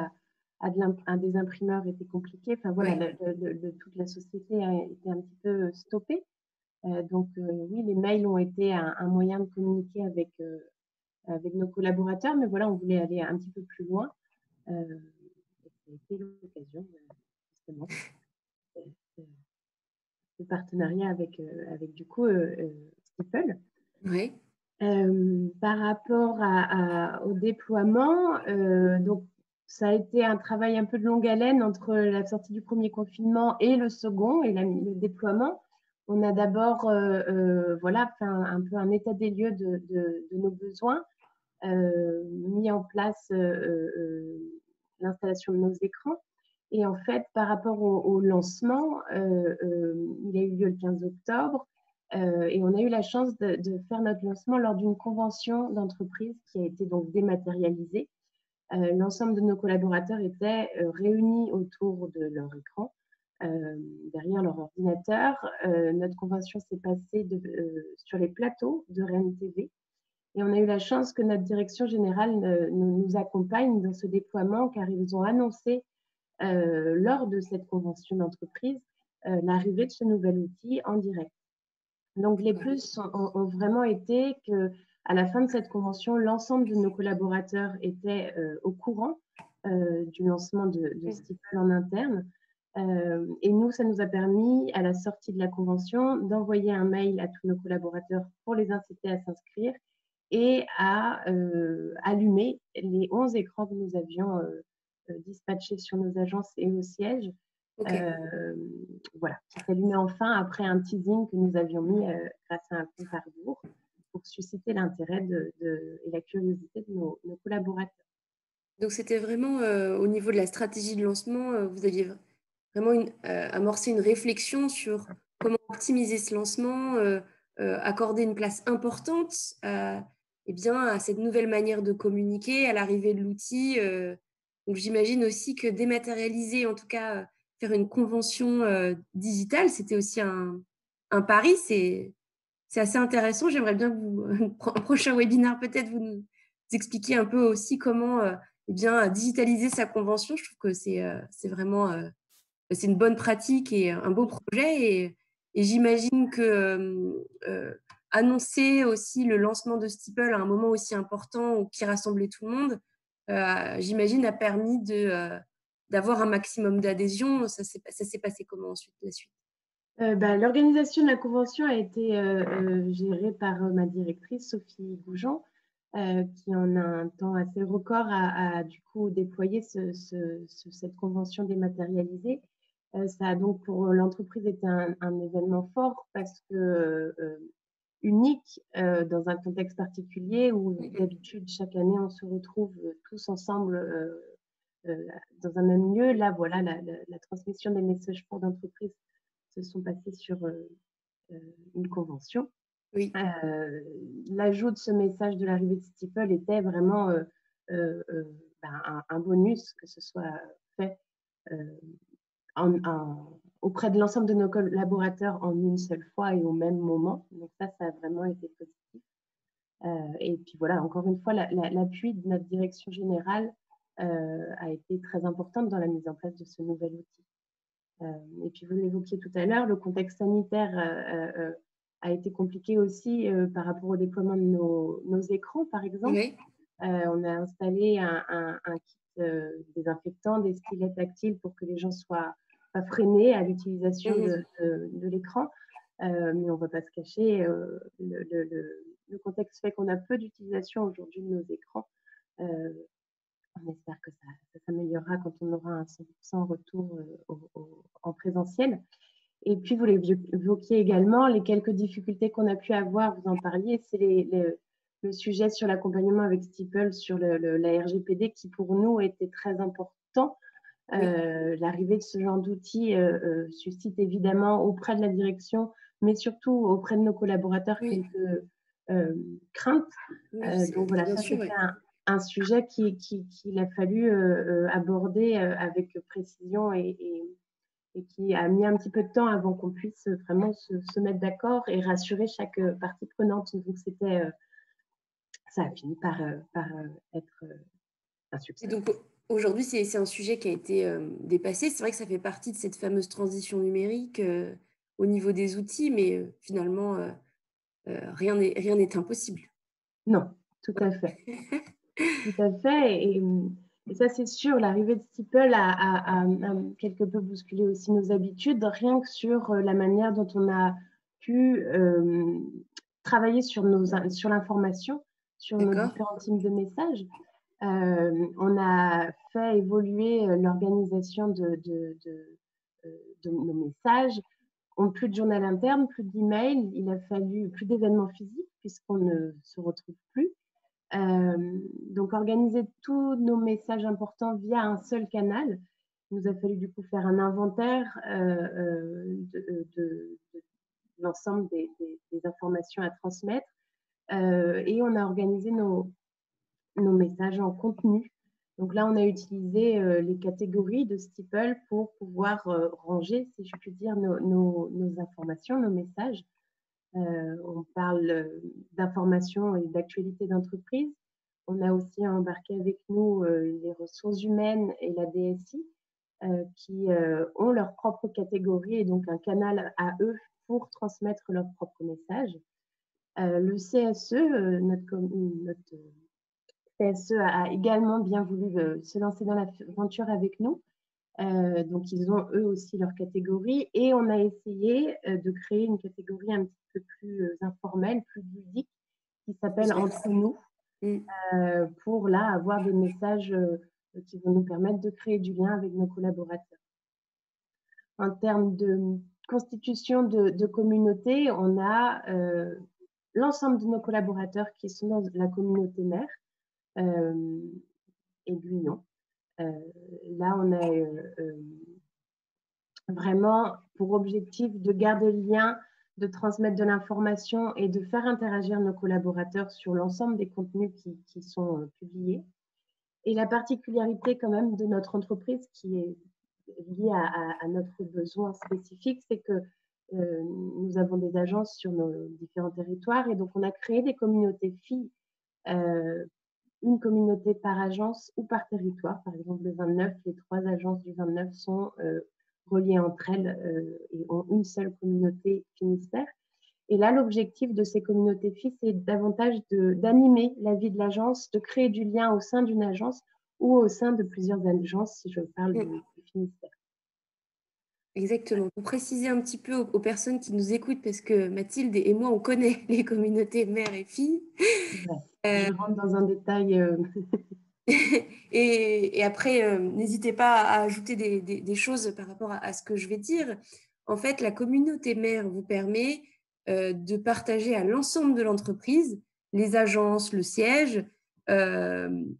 à des imprimeurs était compliqué. Enfin voilà, toute la société a été un petit peu stoppée. Donc oui, les mails ont été un moyen de communiquer avec nos collaborateurs, mais voilà, on voulait aller un petit peu plus loin. Et ça a été l'occasion justement de partenariat avec du coup Steeple. Oui. Par rapport au déploiement, donc ça a été un travail un peu de longue haleine entre la sortie du premier confinement et le second et le déploiement. On a d'abord voilà, fait un peu un état des lieux de nos besoins, mis en place l'installation de nos écrans. Et en fait, par rapport au lancement, il a eu lieu le 15 octobre. Et on a eu la chance de faire notre lancement lors d'une convention d'entreprise qui a été donc dématérialisée. L'ensemble de nos collaborateurs étaient réunis autour de leur écran, derrière leur ordinateur. Notre convention s'est passée sur les plateaux de Rennes TV. Et on a eu la chance que notre direction générale nous accompagne dans ce déploiement, car ils ont annoncé lors de cette convention d'entreprise l'arrivée de ce nouvel outil en direct. Donc les plus ont vraiment été qu'à la fin de cette convention, l'ensemble de nos collaborateurs étaient au courant du lancement de Steeple en interne. Et nous, ça nous a permis, à la sortie de la convention, d'envoyer un mail à tous nos collaborateurs pour les inciter à s'inscrire et à allumer les 11 écrans que nous avions dispatchés sur nos agences et au siège. Voilà, qui s'allumait enfin après un teasing que nous avions mis grâce à un compte à rebours pour susciter l'intérêt et la curiosité de nos collaborateurs. Donc, c'était vraiment au niveau de la stratégie de lancement, vous aviez vraiment amorcé une réflexion sur comment optimiser ce lancement, accorder une place importante eh bien, à cette nouvelle manière de communiquer, à l'arrivée de l'outil. Donc, j'imagine aussi que dématérialiser, en tout cas, faire une convention digitale, c'était aussi un pari. C'est assez intéressant. J'aimerais bien que vous, un prochain webinaire, peut-être, vous nous expliquiez un peu aussi comment eh bien, digitaliser sa convention. Je trouve que c'est vraiment c'est une bonne pratique et un beau projet. Et j'imagine que annoncer aussi le lancement de Steeple à un moment aussi important qui rassemblait tout le monde, j'imagine, a permis d'avoir un maximum d'adhésion. Ça s'est passé comment ensuite, la suite? L'organisation de la convention a été gérée par ma directrice, Sophie Goujon, qui en un temps assez record a du coup déployé cette convention dématérialisée. Ça a donc pour l'entreprise été un événement fort parce que unique dans un contexte particulier où d'habitude chaque année on se retrouve tous ensemble dans un même lieu. Là, voilà, la transmission des messages forts d'entreprise se sont passés sur une convention. Oui. L'ajout de ce message de l'arrivée de Steeple était vraiment un bonus, que ce soit fait auprès de l'ensemble de nos collaborateurs en une seule fois et au même moment. Donc ça a vraiment été positif. Et puis voilà, encore une fois, l'appui de notre direction générale a été très importante dans la mise en place de ce nouvel outil. Et puis vous l'évoquiez tout à l'heure, le contexte sanitaire a été compliqué aussi par rapport au déploiement de nos écrans, par exemple. Oui. On a installé un kit désinfectant, des stylets tactiles pour que les gens soient pas freinés à l'utilisation de l'écran. Mais on ne va pas se cacher, le contexte fait qu'on a peu d'utilisation aujourd'hui de nos écrans. On espère que ça s'améliorera quand on aura un 100% retour en présentiel. Et puis, vous l'évoquiez également, les quelques difficultés qu'on a pu avoir, vous en parliez, c'est le sujet sur l'accompagnement avec Steeple sur la RGPD qui, pour nous, était très important. L'arrivée de ce genre d'outils suscite évidemment auprès de la direction, mais surtout auprès de nos collaborateurs quelques craintes. Donc voilà, ça c'était un sujet qu'il a fallu aborder avec précision et qui a mis un petit peu de temps avant qu'on puisse vraiment se mettre d'accord et rassurer chaque partie prenante. Donc ça a fini par être un succès. Et donc aujourd'hui, c'est un sujet qui a été dépassé. C'est vrai que ça fait partie de cette fameuse transition numérique au niveau des outils, mais finalement, rien n'est impossible. Non, tout à fait. Tout à fait. Et ça, c'est sûr, l'arrivée de Steeple a quelque peu bousculé aussi nos habitudes, rien que sur la manière dont on a pu travailler sur l'information, sur nos différents types de messages. On a fait évoluer l'organisation de nos messages. Plus de journal interne, plus d'emails, il a fallu plus d'événements physiques puisqu'on ne se retrouve plus. Donc, organiser tous nos messages importants via un seul canal. Il nous a fallu du coup faire un inventaire de l'ensemble des des informations à transmettre. Et on a organisé nos messages en contenu. Donc là, on a utilisé les catégories de Steeple pour pouvoir ranger, si je puis dire, nos informations, nos messages. On parle d'informations et d'actualité d'entreprise. On a aussi embarqué avec nous les ressources humaines et la DSI qui ont leur propre catégorie et donc un canal à eux pour transmettre leurs propres messages. Le CSE, notre CSE a également bien voulu se lancer dans l'aventure avec nous. Donc, ils ont eux aussi leur catégorie et on a essayé de créer une catégorie un petit peu plus informelle, plus ludique, qui s'appelle Entre nous, pour là avoir des messages qui vont nous permettre de créer du lien avec nos collaborateurs. En termes de constitution de communauté, on a l'ensemble de nos collaborateurs qui sont dans la communauté mère, Aiguillon. Là, on a vraiment pour objectif de garder le lien, de transmettre de l'information et de faire interagir nos collaborateurs sur l'ensemble des contenus qui sont publiés. Et la particularité quand même de notre entreprise qui est liée à notre besoin spécifique, c'est que nous avons des agences sur nos différents territoires et donc on a créé des communautés filles, une communauté par agence ou par territoire. Par exemple, le 29, les 3 agences du 29 sont reliées entre elles et ont une seule communauté Finistère. Et là, l'objectif de ces communautés filles, c'est davantage d'animer la vie de l'agence, de créer du lien au sein d'une agence ou au sein de plusieurs agences, si je parle du Finistère. Exactement. Pour préciser un petit peu aux personnes qui nous écoutent, parce que Mathilde et moi, on connaît les communautés mères et filles. Ouais, je rentre dans un détail. Et après, n'hésitez pas à ajouter des choses par rapport à ce que je vais dire. En fait, la communauté mère vous permet de partager à l'ensemble de l'entreprise, les agences, le siège,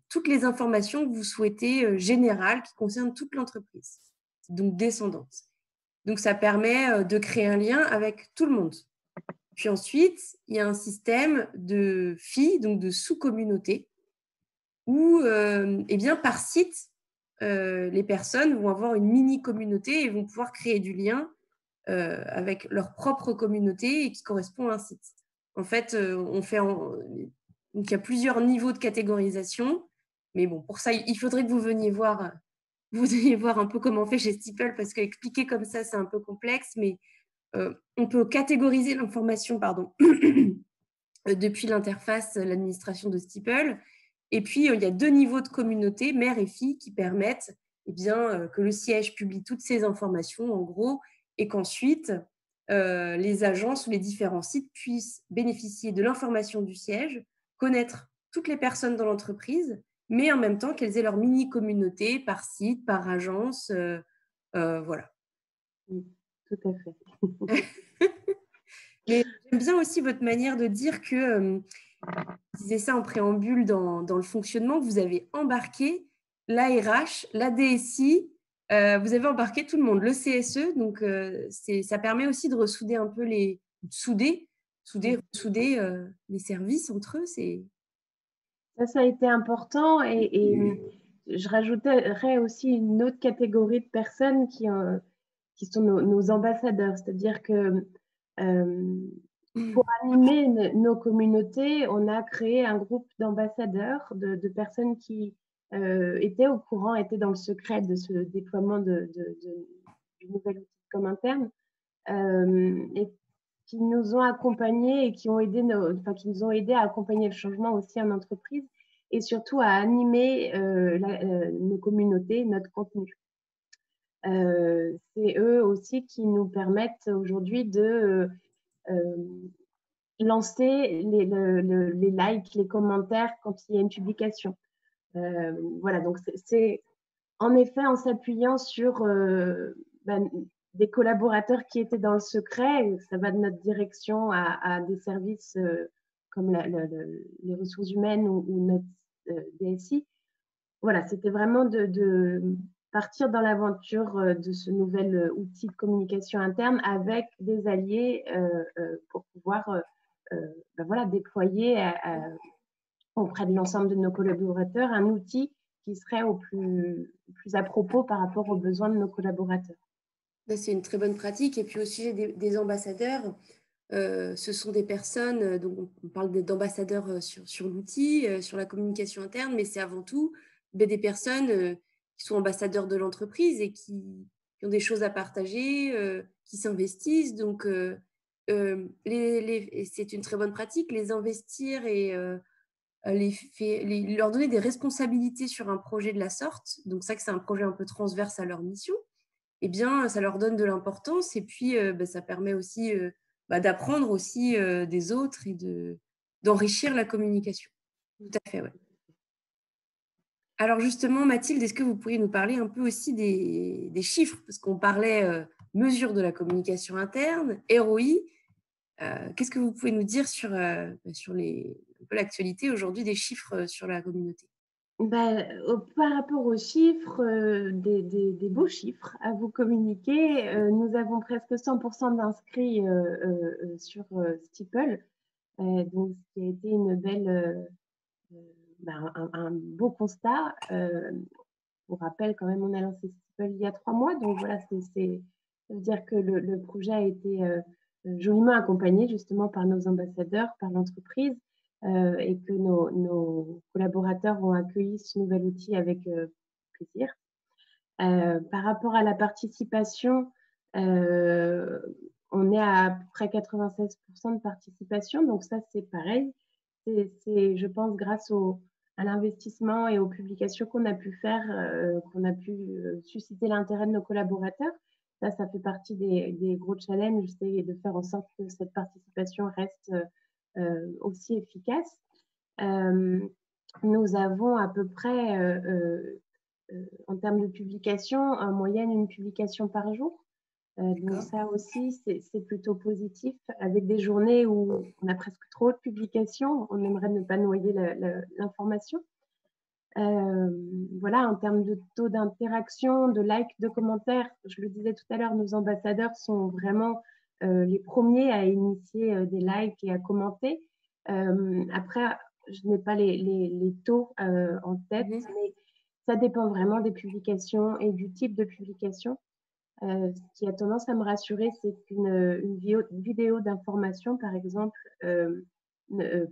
toutes les informations que vous souhaitez générales qui concernent toute l'entreprise, donc descendante. Donc, ça permet de créer un lien avec tout le monde. Puis ensuite, il y a un système de filles, donc de sous-communautés, où, eh bien, par site, les personnes vont avoir une mini-communauté et vont pouvoir créer du lien avec leur propre communauté et qui correspond à un site. En fait, donc, il y a plusieurs niveaux de catégorisation, mais bon, pour ça, il faudrait que vous veniez voir un peu comment on fait chez Steeple, parce qu'expliquer comme ça, c'est un peu complexe, mais on peut catégoriser l'information, depuis l'interface, l'administration de Steeple. Et puis, il y a 2 niveaux de communauté, mère et fille, qui permettent que le siège publie toutes ces informations, en gros, et qu'ensuite, les agences ou les différents sites puissent bénéficier de l'information du siège, connaître toutes les personnes dans l'entreprise, mais en même temps qu'elles aient leur mini-communauté par site, par agence. Voilà. Oui, tout à fait. Mais j'aime bien aussi votre manière de dire que, vous disiez ça en préambule dans le fonctionnement, que vous avez embarqué l'ARH, la DSI, vous avez embarqué tout le monde, le CSE, donc ça permet aussi de ressouder un peu ressouder les services entre eux. Ça a été important et je rajouterais aussi une autre catégorie de personnes qui sont nos ambassadeurs, c'est-à-dire que pour animer nos communautés, on a créé un groupe d'ambassadeurs, de personnes qui étaient au courant, étaient dans le secret de ce déploiement du nouvel outil comme interne et qui nous ont accompagnés et qui nous ont aidés à accompagner le changement aussi en entreprise et surtout à animer nos communautés, notre contenu. C'est eux aussi qui nous permettent aujourd'hui de lancer les likes, les commentaires quand il y a une publication. Voilà, donc c'est en effet en s'appuyant sur des collaborateurs qui étaient dans le secret, ça va de notre direction à des services comme les ressources humaines ou notre DSI. Voilà, c'était vraiment partir dans l'aventure de ce nouvel outil de communication interne avec des alliés pour pouvoir voilà, déployer auprès de l'ensemble de nos collaborateurs un outil qui serait au plus à propos par rapport aux besoins de nos collaborateurs. C'est une très bonne pratique. Et puis au sujet des ambassadeurs, ce sont des personnes, donc on parle d'ambassadeurs sur l'outil, sur la communication interne, mais c'est avant tout des personnes qui sont ambassadeurs de l'entreprise et qui ont des choses à partager, qui s'investissent. Donc, c'est une très bonne pratique, les investir et leur donner des responsabilités sur un projet de la sorte. Donc ça, que c'est un projet un peu transverse à leur mission, eh bien, ça leur donne de l'importance et puis ça permet aussi d'apprendre aussi des autres et d'enrichir la communication. Tout à fait, ouais. Alors justement, Mathilde, est-ce que vous pourriez nous parler un peu aussi des chiffres? Parce qu'on parlait mesure de la communication interne, ROI. Qu'est-ce que vous pouvez nous dire sur un peu l'actualité aujourd'hui des chiffres sur la communauté? Par rapport aux chiffres, des beaux chiffres à vous communiquer, nous avons presque 100% d'inscrits sur Steeple, donc ce qui a été une belle, un beau constat. Pour rappel, quand même, on a lancé Steeple il y a 3 mois, donc voilà, ça veut dire que le projet a été joliment accompagné justement par nos ambassadeurs, par l'entreprise, et que nos collaborateurs ont accueilli ce nouvel outil avec plaisir. Par rapport à la participation, on est à peu près 96% de participation, donc ça, c'est pareil. C'est, je pense, grâce à l'investissement et aux publications qu'on a pu faire, qu'on a pu susciter l'intérêt de nos collaborateurs. Ça fait partie des gros challenges, c'est de faire en sorte que cette participation reste aussi efficace. Nous avons à peu près, en termes de publication, en moyenne une publication par jour. Donc ça aussi, c'est plutôt positif, avec des journées où on a presque trop de publications. On aimerait ne pas noyer l'information. Voilà, en termes de taux d'interaction, de likes, de commentaires, je le disais tout à l'heure, nos ambassadeurs sont vraiment les premiers à initier des likes et à commenter. Après, je n'ai pas les taux en tête, mais ça dépend vraiment des publications et du type de publication. Ce qui a tendance à me rassurer, c'est qu'une vidéo d'information, par exemple,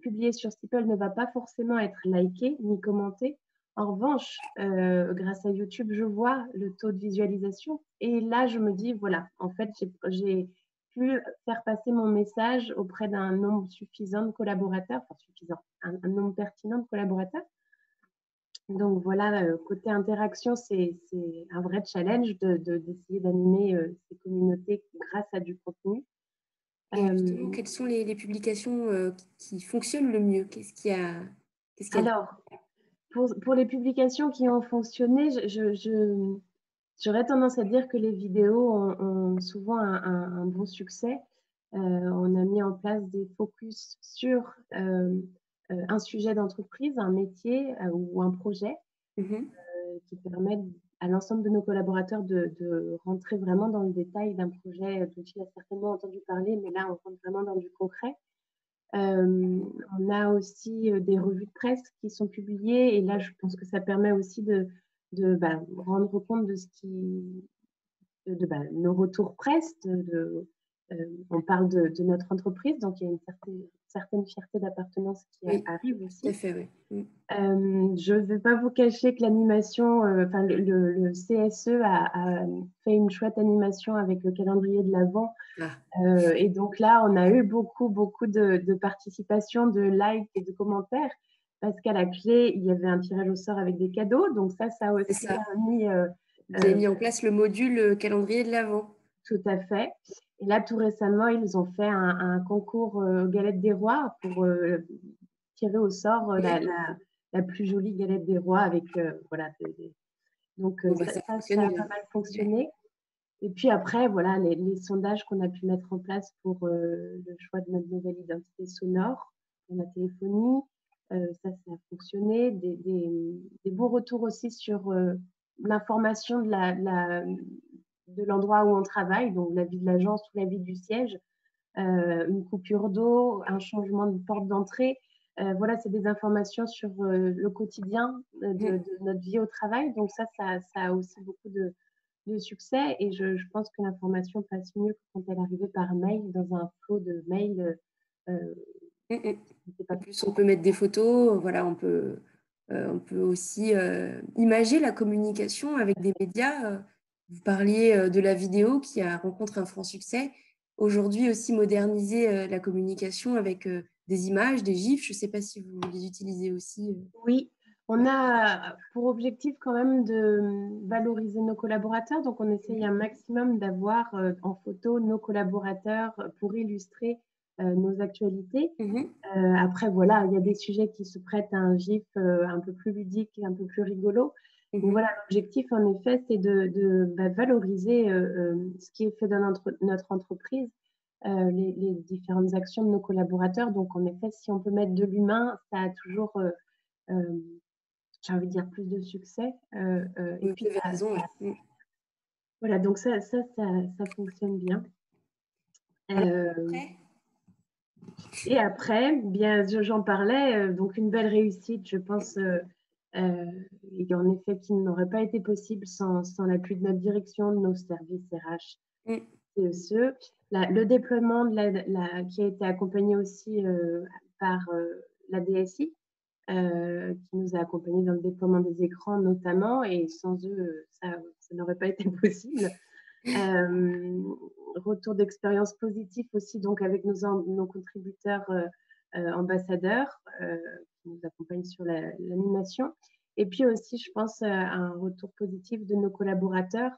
publiée sur Steeple ne va pas forcément être likée ni commentée. En revanche, grâce à YouTube, je vois le taux de visualisation et là, je me dis, voilà, en fait, j'ai pu faire passer mon message auprès d'un nombre suffisant de collaborateurs, enfin suffisant, un nombre pertinent de collaborateurs. Donc voilà, côté interaction, c'est un vrai challenge d'essayer d'animer ces communautés grâce à du contenu. Et justement, quelles sont les publications qui fonctionnent le mieux? Qu'est-ce qu'il y a Alors, pour les publications qui ont fonctionné, j'aurais tendance à dire que les vidéos ont souvent un bon succès. On a mis en place des focus sur un sujet d'entreprise, un métier ou un projet qui permettent à l'ensemble de nos collaborateurs de rentrer vraiment dans le détail d'un projet dont il a certainement entendu parler, mais là, on rentre vraiment dans du concret. On a aussi des revues de presse qui sont publiées et là, je pense que ça permet aussi de rendre compte de ce qui, nos retours presse, on parle de notre entreprise, donc il y a une certaine fierté d'appartenance qui arrive aussi. Tout à fait, oui. Je ne vais pas vous cacher que l'animation, le CSE a fait une chouette animation avec le calendrier de l'Avent. Et donc là, on a eu beaucoup de participation, de likes et de commentaires parce qu'à la clé, il y avait un tirage au sort avec des cadeaux. Donc ça aussi permis. Vous avez mis en place le module calendrier de l'Avent. Tout à fait. Et là, tout récemment, ils ont fait un concours galette des rois pour tirer au sort la plus jolie galette des rois avec voilà. Donc ça a pas mal fonctionné. Et puis après, voilà, les sondages qu'on a pu mettre en place pour le choix de notre nouvelle identité sonore pour la téléphonie, ça a fonctionné. Des beaux retours aussi sur l'information de l'endroit où on travaille, donc la vie de l'agence ou la vie du siège, une coupure d'eau, un changement de porte d'entrée. Voilà, c'est des informations sur le quotidien de notre vie au travail. Donc ça a aussi beaucoup de succès et je pense que l'information passe mieux que quand elle arrivait par mail, dans un flot de mails. En plus, on peut mettre des photos, voilà, on peut aussi imager la communication avec des médias. Vous parliez de la vidéo qui rencontre un franc succès. Aujourd'hui aussi moderniser la communication avec des images, des gifs. Je ne sais pas si vous les utilisez aussi. Oui, on a pour objectif quand même de valoriser nos collaborateurs. Donc, on essaye un maximum d'avoir en photo nos collaborateurs pour illustrer nos actualités. Après, voilà, il y a des sujets qui se prêtent à un gif un peu plus ludique et un peu plus rigolo. Donc voilà, l'objectif, en effet, c'est de valoriser ce qui est fait dans notre entreprise, les différentes actions de nos collaborateurs. Donc, en effet, si on peut mettre de l'humain, ça a toujours, j'ai envie de dire, plus de succès. Et puis, vous avez raison. voilà, donc ça fonctionne bien. Et après, bien, j'en parlais, donc une belle réussite, je pense, et en effet, qui n'aurait pas été possible sans l'appui de notre direction, de nos services RH, CSE. Le déploiement qui a été accompagné aussi par la DSI, qui nous a accompagnés dans le déploiement des écrans notamment, et sans eux, ça n'aurait pas été possible. Retour d'expérience positif aussi, donc avec nos contributeurs ambassadeurs qui nous accompagnent sur l'animation. Et puis aussi, je pense, un retour positif de nos collaborateurs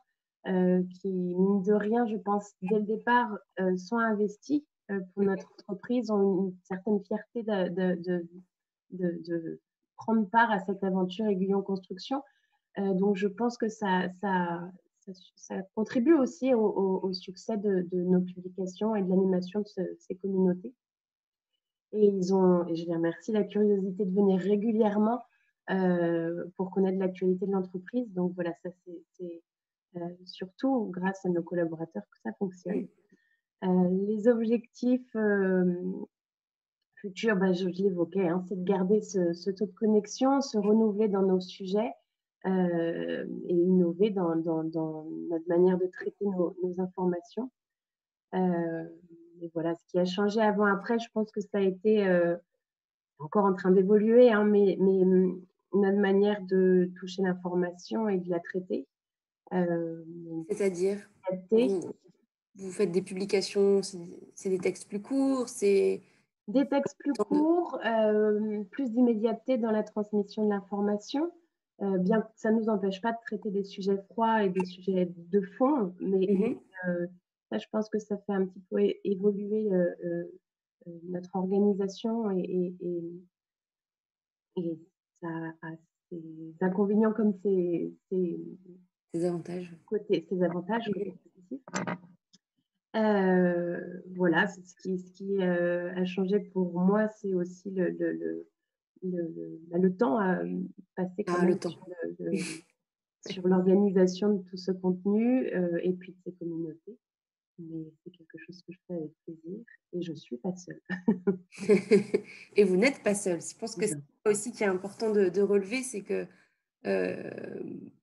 qui, mine de rien, je pense, dès le départ, sont investis pour notre entreprise, ont une certaine fierté de prendre part à cette aventure Aiguillon Construction. Donc, je pense que ça contribue aussi au succès de nos publications et de l'animation de ces communautés. Et et je les remercie, la curiosité de venir régulièrement pour connaître l'actualité de l'entreprise. Donc voilà, ça c'est surtout grâce à nos collaborateurs que ça fonctionne. Les objectifs futurs, je l'évoquais, c'est de garder ce taux de connexion, se renouveler dans nos sujets, et innover dans notre manière de traiter nos informations. Et voilà, ce qui a changé avant-après, je pense que ça a été encore en train d'évoluer, mais notre manière de toucher l'information et de la traiter. C'est-à-dire, vous faites des publications, c'est des textes plus courts, c'est... Des textes plus courts, plus d'immédiateté dans la transmission de l'information. Bien que ça ne nous empêche pas de traiter des sujets froids et des sujets de fond, mais ça, je pense que ça fait un petit peu évoluer notre organisation et ça a ses inconvénients comme ses avantages. Ses avantages côté positif. Voilà, ce qui a changé pour moi, c'est aussi le temps passé quand même sur l'organisation de tout ce contenu et puis de ces communautés. Mais c'est quelque chose que je fais avec plaisir et je ne suis pas seule. Et vous n'êtes pas seule. Je pense que c'est ça aussi qui est important de relever, c'est que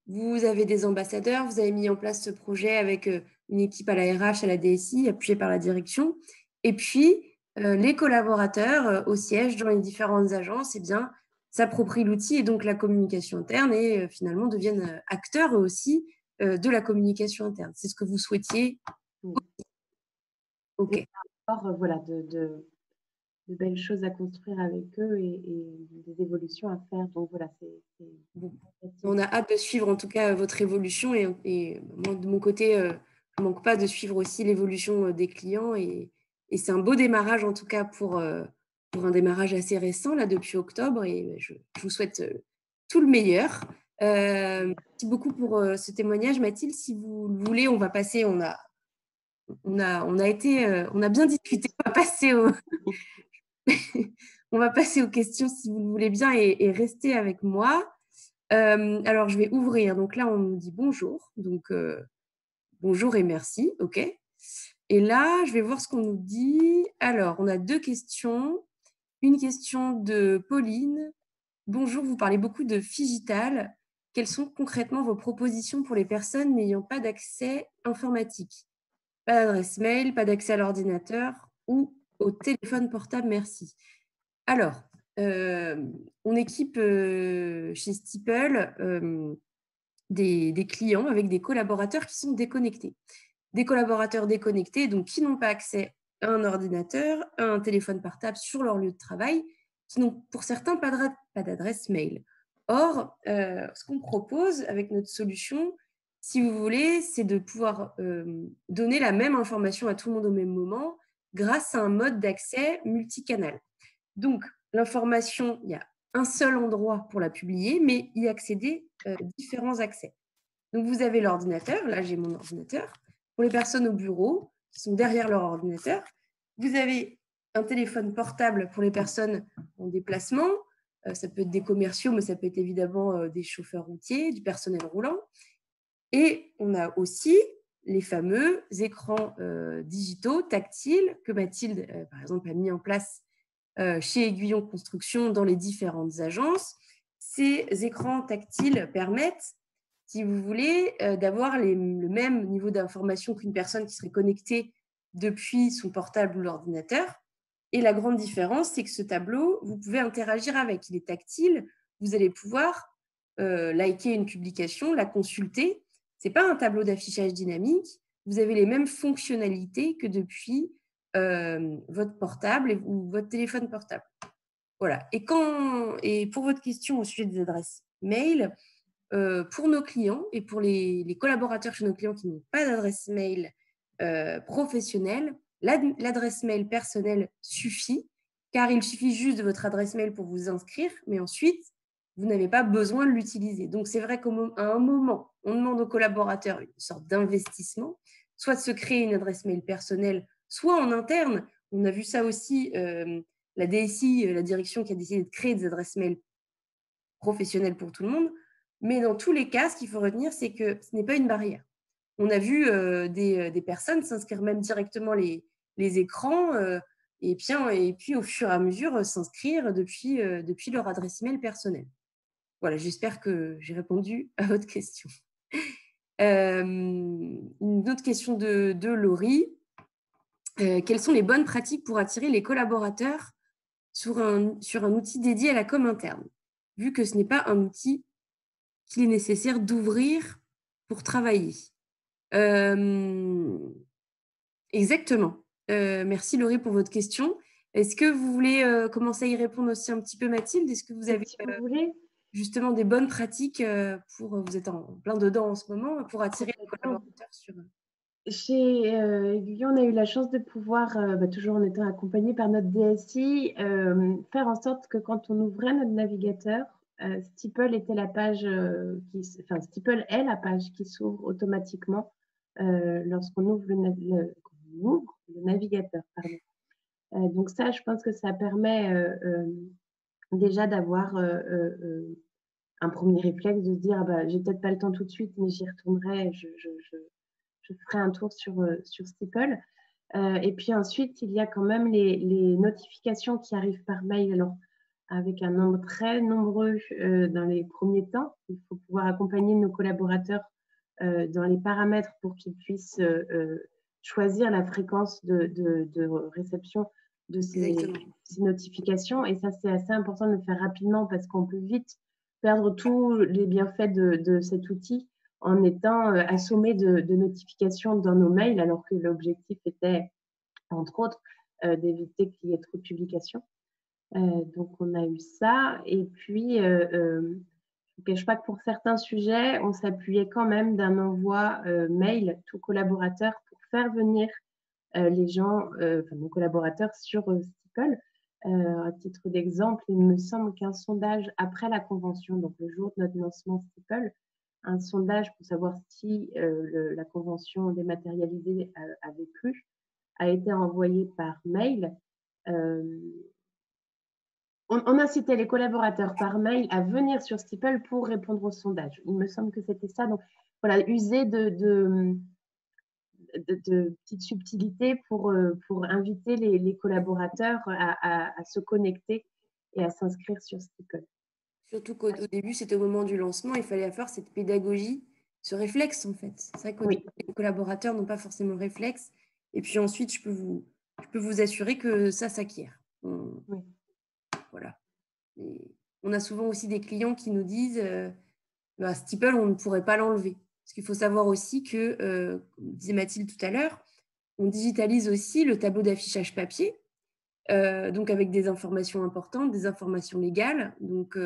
vous avez des ambassadeurs, vous avez mis en place ce projet avec une équipe à la RH, à la DSI, appuyée par la direction. Et puis, les collaborateurs au siège dans les différentes agences, s'approprient l'outil et donc la communication interne et finalement deviennent acteurs aussi de la communication interne. C'est ce que vous souhaitiez. Ok. Encore, voilà, de belles choses à construire avec eux et des évolutions à faire. Donc voilà, bon. On a hâte de suivre en tout cas votre évolution et moi de mon côté, je ne manque pas de suivre aussi l'évolution des clients et c'est un beau démarrage en tout cas pour un démarrage assez récent là depuis octobre et je vous souhaite tout le meilleur. Merci beaucoup pour ce témoignage, Mathilde. Si vous le voulez, on va passer. On a bien discuté. On va passer aux questions si vous le voulez bien et rester avec moi. Alors, je vais ouvrir. Donc là, on nous dit bonjour. Donc, bonjour et merci. OK. Et là, je vais voir ce qu'on nous dit. Alors, on a 2 questions. Une question de Pauline. Bonjour, vous parlez beaucoup de Figital. Quelles sont concrètement vos propositions pour les personnes n'ayant pas d'accès informatique? Pas d'adresse mail, pas d'accès à l'ordinateur ou au téléphone portable, merci. Alors, on équipe chez Steeple des clients avec des collaborateurs qui sont déconnectés. Des collaborateurs déconnectés, donc qui n'ont pas accès à un ordinateur, à un téléphone portable sur leur lieu de travail, qui n'ont pour certains pas d'adresse mail. Or, ce qu'on propose avec notre solution, si vous voulez, c'est de pouvoir donner la même information à tout le monde au même moment grâce à un mode d'accès multicanal. Donc, l'information, il y a un seul endroit pour la publier, mais y accéder différents accès. Donc, vous avez l'ordinateur. Là, j'ai mon ordinateur. Pour les personnes au bureau qui sont derrière leur ordinateur, vous avez un téléphone portable pour les personnes en déplacement. Ça peut être des commerciaux, mais ça peut être évidemment des chauffeurs routiers, du personnel roulant. Et on a aussi les fameux écrans digitaux, tactiles, que Mathilde, par exemple, a mis en place chez Aiguillon Construction dans les différentes agences. Ces écrans tactiles permettent, si vous voulez, d'avoir le même niveau d'information qu'une personne qui serait connectée depuis son portable ou l'ordinateur. Et la grande différence, c'est que ce tableau, vous pouvez interagir avec. Il est tactile, vous allez pouvoir liker une publication, la consulter. Ce n'est pas un tableau d'affichage dynamique, vous avez les mêmes fonctionnalités que depuis votre portable ou votre téléphone portable. Voilà. Et pour votre question au sujet des adresses mail, pour nos clients et pour les collaborateurs chez nos clients qui n'ont pas d'adresse mail professionnelle, l'adresse mail personnelle suffit, car il suffit juste de votre adresse mail pour vous inscrire, mais ensuite, vous n'avez pas besoin de l'utiliser. Donc, c'est vrai qu'à un moment, on demande aux collaborateurs une sorte d'investissement, soit de se créer une adresse mail personnelle, soit en interne. On a vu ça aussi, la DSI, la direction qui a décidé de créer des adresses mail professionnelles pour tout le monde. Mais dans tous les cas, ce qu'il faut retenir, c'est que ce n'est pas une barrière. On a vu des personnes s'inscrire même directement les écrans et puis au fur et à mesure s'inscrire depuis leur adresse email personnelle. Voilà, j'espère que j'ai répondu à votre question. Une autre question de Laurie. Quelles sont les bonnes pratiques pour attirer les collaborateurs sur un outil dédié à la com interne, vu que ce n'est pas un outil qu'il est nécessaire d'ouvrir pour travailler? Exactement. Merci Laurie pour votre question. Est-ce que vous voulez commencer à y répondre aussi un petit peu, Mathilde? Est-ce que vous avez Si vous voulez. justement des bonnes pratiques vous êtes en plein dedans en ce moment, pour attirer les collaborateurs sur… Chez Aiguillon, on a eu la chance de pouvoir, toujours en étant accompagné par notre DSI, faire en sorte que quand on ouvrait notre navigateur, Steeple était la page Steeple est la page qui s'ouvre automatiquement lorsqu'on ouvre le navigateur. Pardon. Donc ça, je pense que ça permet déjà d'avoir un premier réflexe de se dire j'ai peut-être pas le temps tout de suite, mais j'y retournerai, je ferai un tour sur Steeple. Et puis ensuite, il y a quand même les notifications qui arrivent par mail. Alors, avec un nombre très nombreux dans les premiers temps, il faut pouvoir accompagner nos collaborateurs dans les paramètres pour qu'ils puissent choisir la fréquence de réception de ces notifications. Et ça, c'est assez important de le faire rapidement parce qu'on peut vite perdre tous les bienfaits de cet outil en étant assommé de notifications dans nos mails, alors que l'objectif était, entre autres, d'éviter qu'il y ait trop de publications. Donc, on a eu ça. Et puis, je ne vous cache pas que pour certains sujets, on s'appuyait quand même d'un envoi mail tout collaborateur pour faire venir les gens, nos collaborateurs sur Steeple. À titre d'exemple, il me semble qu'un sondage après la convention, donc le jour de notre lancement Steeple, un sondage pour savoir si la convention dématérialisée avait plu, a été envoyé par mail On incitait les collaborateurs par mail à venir sur Steeple pour répondre au sondage. Il me semble que c'était ça. Donc, voilà, user de petites subtilités pour inviter les collaborateurs à se connecter et à s'inscrire sur Steeple. Surtout qu'au début, c'était au moment du lancement, il fallait faire cette pédagogie, ce réflexe en fait. C'est vrai qu'au début, les collaborateurs n'ont pas forcément le réflexe. Et puis ensuite, je peux vous assurer que ça s'acquiert. Oui. Voilà. Et on a souvent aussi des clients qui nous disent Steeple, on ne pourrait pas l'enlever. Parce qu'il faut savoir aussi que, comme disait Mathilde tout à l'heure, on digitalise aussi le tableau d'affichage papier, donc avec des informations importantes, des informations légales. Donc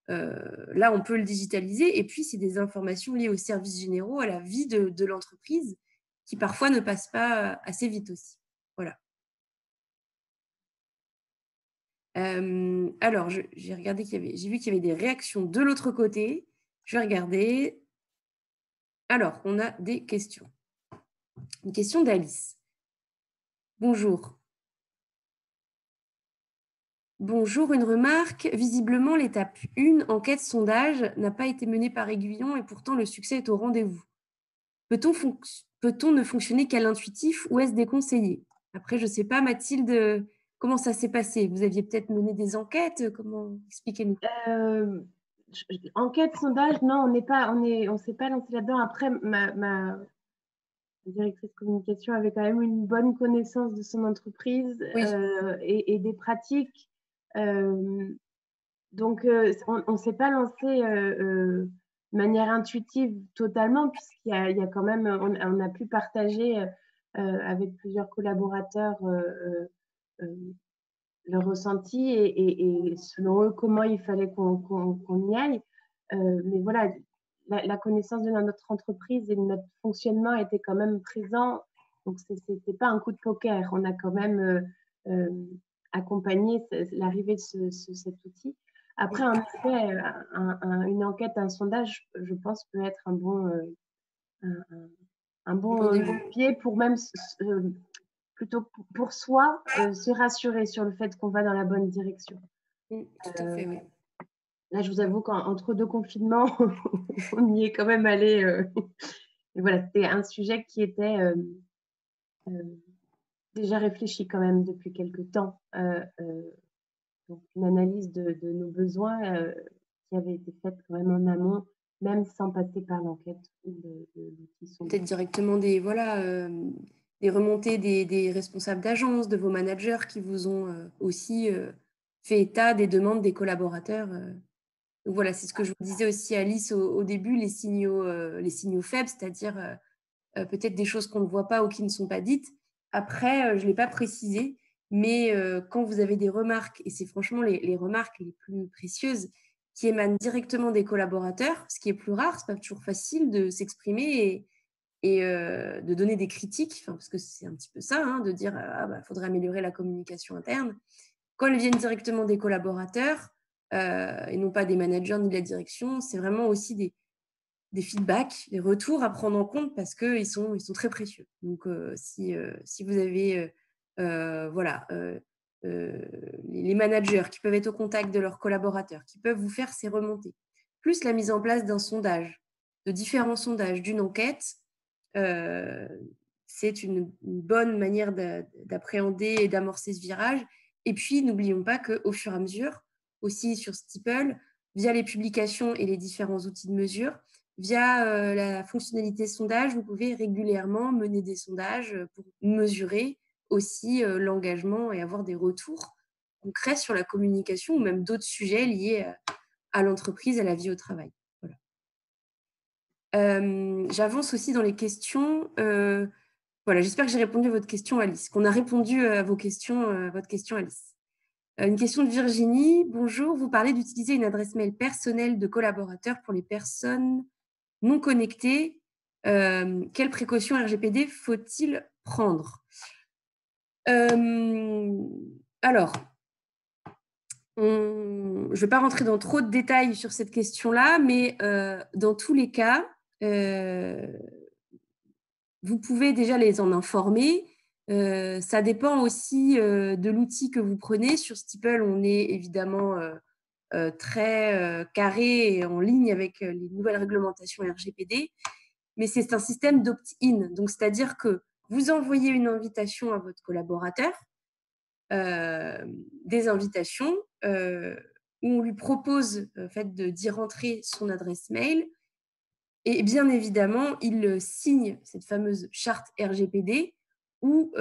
là, on peut le digitaliser. Et puis, c'est des informations liées aux services généraux, à la vie de l'entreprise, qui parfois ne passent pas assez vite aussi. Voilà. Alors, j'ai regardé j'ai vu qu'il y avait des réactions de l'autre côté. Je vais regarder. Alors, on a des questions. Une question d'Alice. Bonjour. Bonjour, une remarque. Visiblement, l'étape 1, enquête sondage, n'a pas été menée par Aiguillon et pourtant le succès est au rendez-vous. Peut-on ne fonctionner qu'à l'intuitif ou est-ce déconseillé? Après, je ne sais pas, Mathilde, comment ça s'est passé? Vous aviez peut-être mené des enquêtes? Comment? Expliquez-nous. Enquête, sondage, non, on s'est pas lancé là-dedans. Après, ma directrice communication avait quand même une bonne connaissance de son entreprise Oui. et des pratiques. Donc, on ne s'est pas lancé de manière intuitive totalement, puisqu'il y a quand même, on a pu partager avec plusieurs collaborateurs leur ressenti et selon eux, comment il fallait qu'on y aille. Mais voilà, la connaissance de notre entreprise et de notre fonctionnement était quand même présent. Donc, ce n'était pas un coup de poker. On a quand même accompagné l'arrivée de cet outil. Après, en effet, une enquête, un sondage, je pense, peut être un bon levier pour même plutôt pour soi se rassurer sur le fait qu'on va dans la bonne direction. Tout à fait, oui. Là, je vous avoue qu'entre deux confinements, on y est quand même allé. Et voilà, c'était un sujet qui était déjà réfléchi quand même depuis quelques temps. Donc, une analyse de nos besoins qui avait été faite quand même en amont, même sans passer par l'enquête ou l'outil. Peut-être directement des remontées des responsables d'agence, de vos managers qui vous ont aussi fait état des demandes des collaborateurs. Donc voilà, c'est ce que je vous disais aussi, Alice, au début, les signaux faibles, c'est-à-dire peut-être des choses qu'on ne voit pas ou qui ne sont pas dites. Après, je ne l'ai pas précisé, mais quand vous avez des remarques, et c'est franchement les remarques les plus précieuses, qui émanent directement des collaborateurs, ce qui est plus rare, ce n'est pas toujours facile de s'exprimer et de donner des critiques, parce que c'est un petit peu ça, hein, de dire faudrait améliorer la communication interne. Quand elles viennent directement des collaborateurs et non pas des managers ni de la direction, c'est vraiment aussi des feedbacks, des retours à prendre en compte parce qu'ils sont très précieux. Donc, si vous avez les managers qui peuvent être au contact de leurs collaborateurs, qui peuvent vous faire ces remontées, plus la mise en place d'un sondage, de différents sondages, d'une enquête, c'est une bonne manière d'appréhender et d'amorcer ce virage. Et puis, n'oublions pas qu'au fur et à mesure, aussi sur Steeple, via les publications et les différents outils de mesure, via la fonctionnalité sondage, vous pouvez régulièrement mener des sondages pour mesurer aussi l'engagement et avoir des retours concrets sur la communication ou même d'autres sujets liés à l'entreprise, à la vie au travail. Voilà. J'avance aussi dans les questions. Voilà, j'espère que j'ai répondu à votre question, Alice, qu'on a répondu à votre question, Alice. Une question de Virginie. Bonjour, vous parlez d'utiliser une adresse mail personnelle de collaborateur pour les personnes non connectées. Quelles précautions RGPD faut-il prendre? Alors, je ne vais pas rentrer dans trop de détails sur cette question-là, mais dans tous les cas, vous pouvez déjà les en informer Ça dépend aussi de l'outil que vous prenez. Sur Steeple, on est évidemment très carré et en ligne avec les nouvelles réglementations RGPD, mais c'est un système d'opt-in. Donc, c'est-à-dire que vous envoyez une invitation à votre collaborateur, des invitations où on lui propose d'y rentrer son adresse mail. Et bien évidemment, il signe cette fameuse charte RGPD où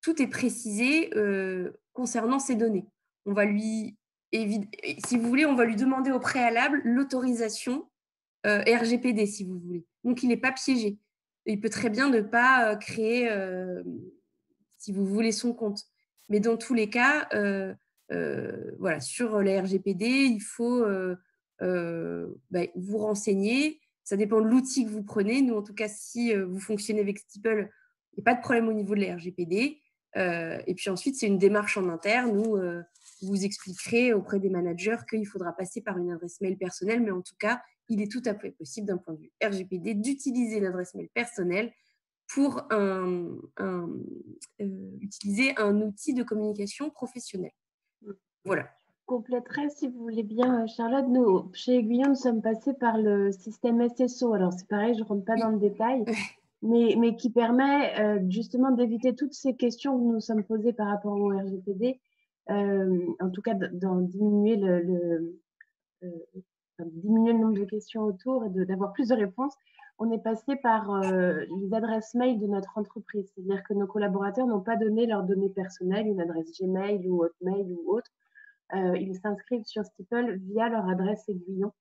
tout est précisé concernant ces données. On va lui, si vous voulez, on va lui demander au préalable l'autorisation RGPD, si vous voulez. Donc, il n'est pas piégé. Il peut très bien ne pas créer, si vous voulez, son compte. Mais dans tous les cas, voilà, sur la RGPD, il faut vous renseigner. Ça dépend de l'outil que vous prenez. Nous, en tout cas, si vous fonctionnez avec Steeple, il n'y a pas de problème au niveau de la RGPD. Et puis ensuite, c'est une démarche en interne où vous expliquerez auprès des managers qu'il faudra passer par une adresse mail personnelle. Mais en tout cas, il est tout à fait possible d'un point de vue RGPD d'utiliser l'adresse mail personnelle pour utiliser un outil de communication professionnel. Voilà. Je compléterai, si vous voulez bien, Charlotte. Nous, chez Aiguillon, nous sommes passés par le système SSO. Alors, c'est pareil, je ne rentre pas dans le détail, mais qui permet justement d'éviter toutes ces questions que nous nous sommes posées par rapport au RGPD, en tout cas d'en diminuer diminuer le nombre de questions autour et d'avoir plus de réponses. On est passé par les adresses mail de notre entreprise. C'est-à-dire que nos collaborateurs n'ont pas donné leurs données personnelles, une adresse Gmail ou Hotmail ou autre. Ils s'inscrivent sur Steeple via leur adresse Aiguillon.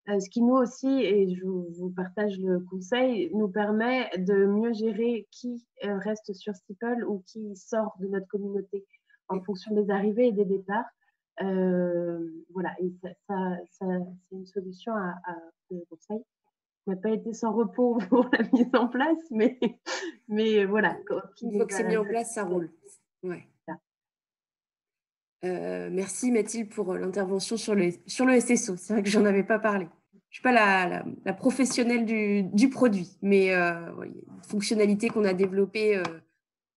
Ce qui nous aussi, et je vous partage le conseil, nous permet de mieux gérer qui reste sur Steeple ou qui sort de notre communauté en fonction des arrivées et des départs. Voilà, et ça c'est une solution à le conseil. On n'a pas été sans repos pour la mise en place, mais voilà. Une fois que c'est mis en place, ça roule. Ouais. Merci Mathilde pour l'intervention sur le SSO. C'est vrai que j'en avais pas parlé. Je suis pas la professionnelle du produit, mais ouais, il y a une fonctionnalité qu'on a développée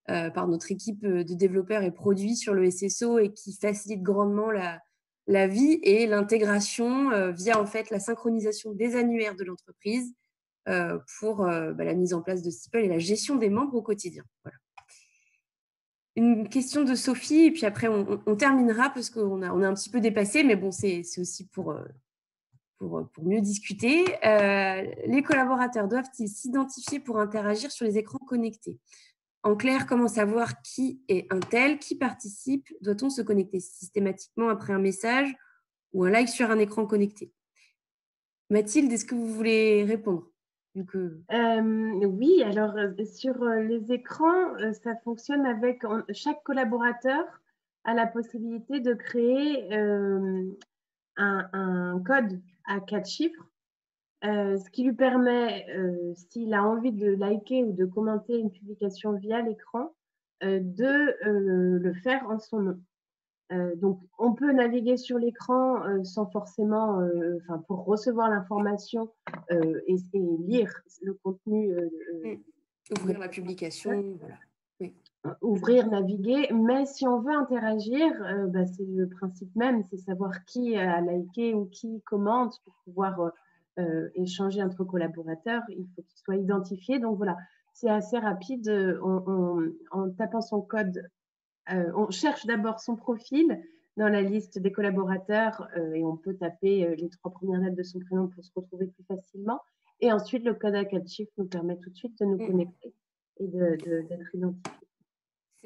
par notre équipe de développeurs et produits sur le SSO et qui facilite grandement la vie et l'intégration via en fait la synchronisation des annuaires de l'entreprise pour la mise en place de Steeple et la gestion des membres au quotidien. Voilà. Une question de Sophie, et puis après on terminera parce qu'on a un petit peu dépassé, mais bon, c'est aussi pour mieux discuter. Les collaborateurs doivent-ils s'identifier pour interagir sur les écrans connectés? En clair, comment savoir qui est un tel, qui participe? Doit-on se connecter systématiquement après un message ou un like sur un écran connecté? Mathilde, est-ce que vous voulez répondre? Oui, alors sur les écrans, ça fonctionne avec chaque collaborateur a la possibilité de créer un code à 4 chiffres, ce qui lui permet, s'il a envie de liker ou de commenter une publication via l'écran, de le faire en son nom. Donc, on peut naviguer sur l'écran sans forcément, pour recevoir l'information et lire le contenu. Ouvrir la publication, voilà. Oui. Ouvrir, naviguer, mais si on veut interagir, c'est le principe même, c'est savoir qui a liké ou qui commente pour pouvoir échanger entre collaborateurs. Il faut qu'il soit identifié. Donc voilà, c'est assez rapide. En tapant son code, on cherche d'abord son profil dans la liste des collaborateurs et on peut taper les 3 premières lettres de son prénom pour se retrouver plus facilement. Et ensuite, le code à 4 chiffres nous permet tout de suite de nous connecter et d'être identifié.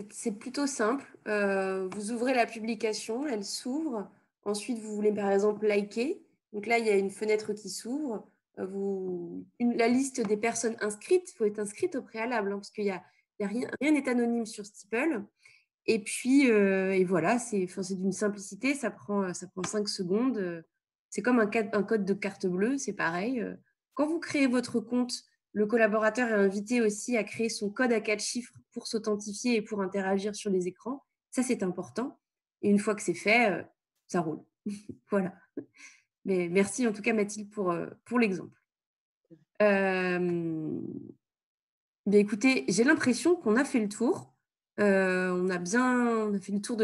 C'est plutôt simple. Vous ouvrez la publication, elle s'ouvre. Ensuite, vous voulez par exemple liker. Donc là, il y a une fenêtre qui s'ouvre. La liste des personnes inscrites, il faut être inscrite au préalable parce qu'il y a rien n'est anonyme sur Steeple. Et puis, et voilà, c'est d'une simplicité. Ça prend 5 secondes. C'est comme un code de carte bleue, c'est pareil. Quand vous créez votre compte, le collaborateur est invité aussi à créer son code à 4 chiffres pour s'authentifier et pour interagir sur les écrans. Ça, c'est important. Et une fois que c'est fait, ça roule. Voilà. Mais merci en tout cas, Mathilde, pour l'exemple. Bien, écoutez, j'ai l'impression qu'on a fait le tour. On a fait le tour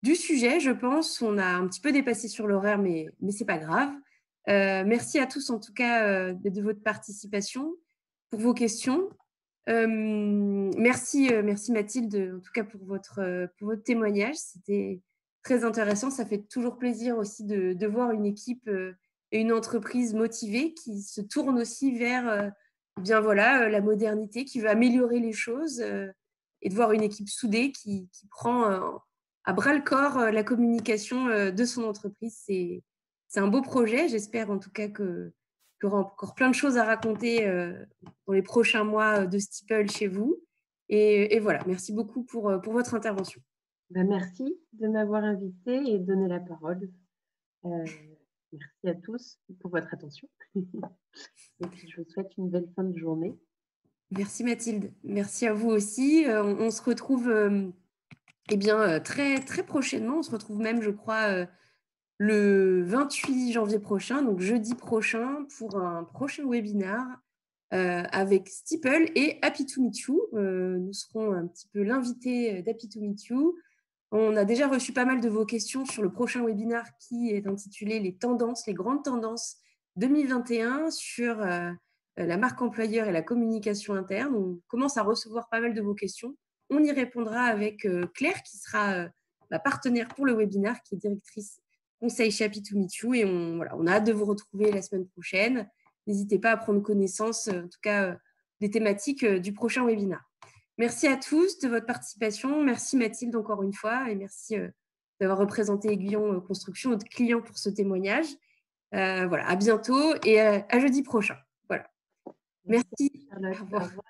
du sujet, je pense. On a un petit peu dépassé sur l'horaire, mais c'est pas grave. Merci à tous, en tout cas, de votre participation, pour vos questions. Merci Mathilde, en tout cas pour votre témoignage. C'était très intéressant. Ça fait toujours plaisir aussi de voir une équipe et une entreprise motivée qui se tourne aussi vers bien voilà, la modernité, qui veut améliorer les choses et de voir une équipe soudée qui prend à bras le corps la communication de son entreprise. C'est un beau projet. J'espère en tout cas qu'il y aura encore plein de choses à raconter dans les prochains mois de Steeple chez vous. Et voilà, merci beaucoup pour votre intervention. Ben, merci de m'avoir invité et donné la parole. Merci à tous pour votre attention. Et puis, je vous souhaite une belle fin de journée. Merci Mathilde. Merci à vous aussi. On se retrouve eh bien, très, très prochainement. On se retrouve même, je crois, le 28 janvier prochain, donc jeudi prochain, pour un prochain webinaire avec Steeple et Happy to Meet You. Nous serons un petit peu l'invité d'Happy to Meet You. On a déjà reçu pas mal de vos questions sur le prochain webinaire qui est intitulé Les tendances, les grandes tendances 2021 sur la marque employeur et la communication interne. On commence à recevoir pas mal de vos questions. On y répondra avec Claire, qui sera ma partenaire pour le webinaire, qui est directrice conseil chez Happy to Meet You. Et on a hâte de vous retrouver la semaine prochaine. N'hésitez pas à prendre connaissance, en tout cas, des thématiques du prochain webinaire. Merci à tous de votre participation. Merci Mathilde encore une fois et merci d'avoir représenté Aiguillon Construction, notre client pour ce témoignage. Voilà, à bientôt et à jeudi prochain. Voilà. Merci. Charlotte. Au revoir.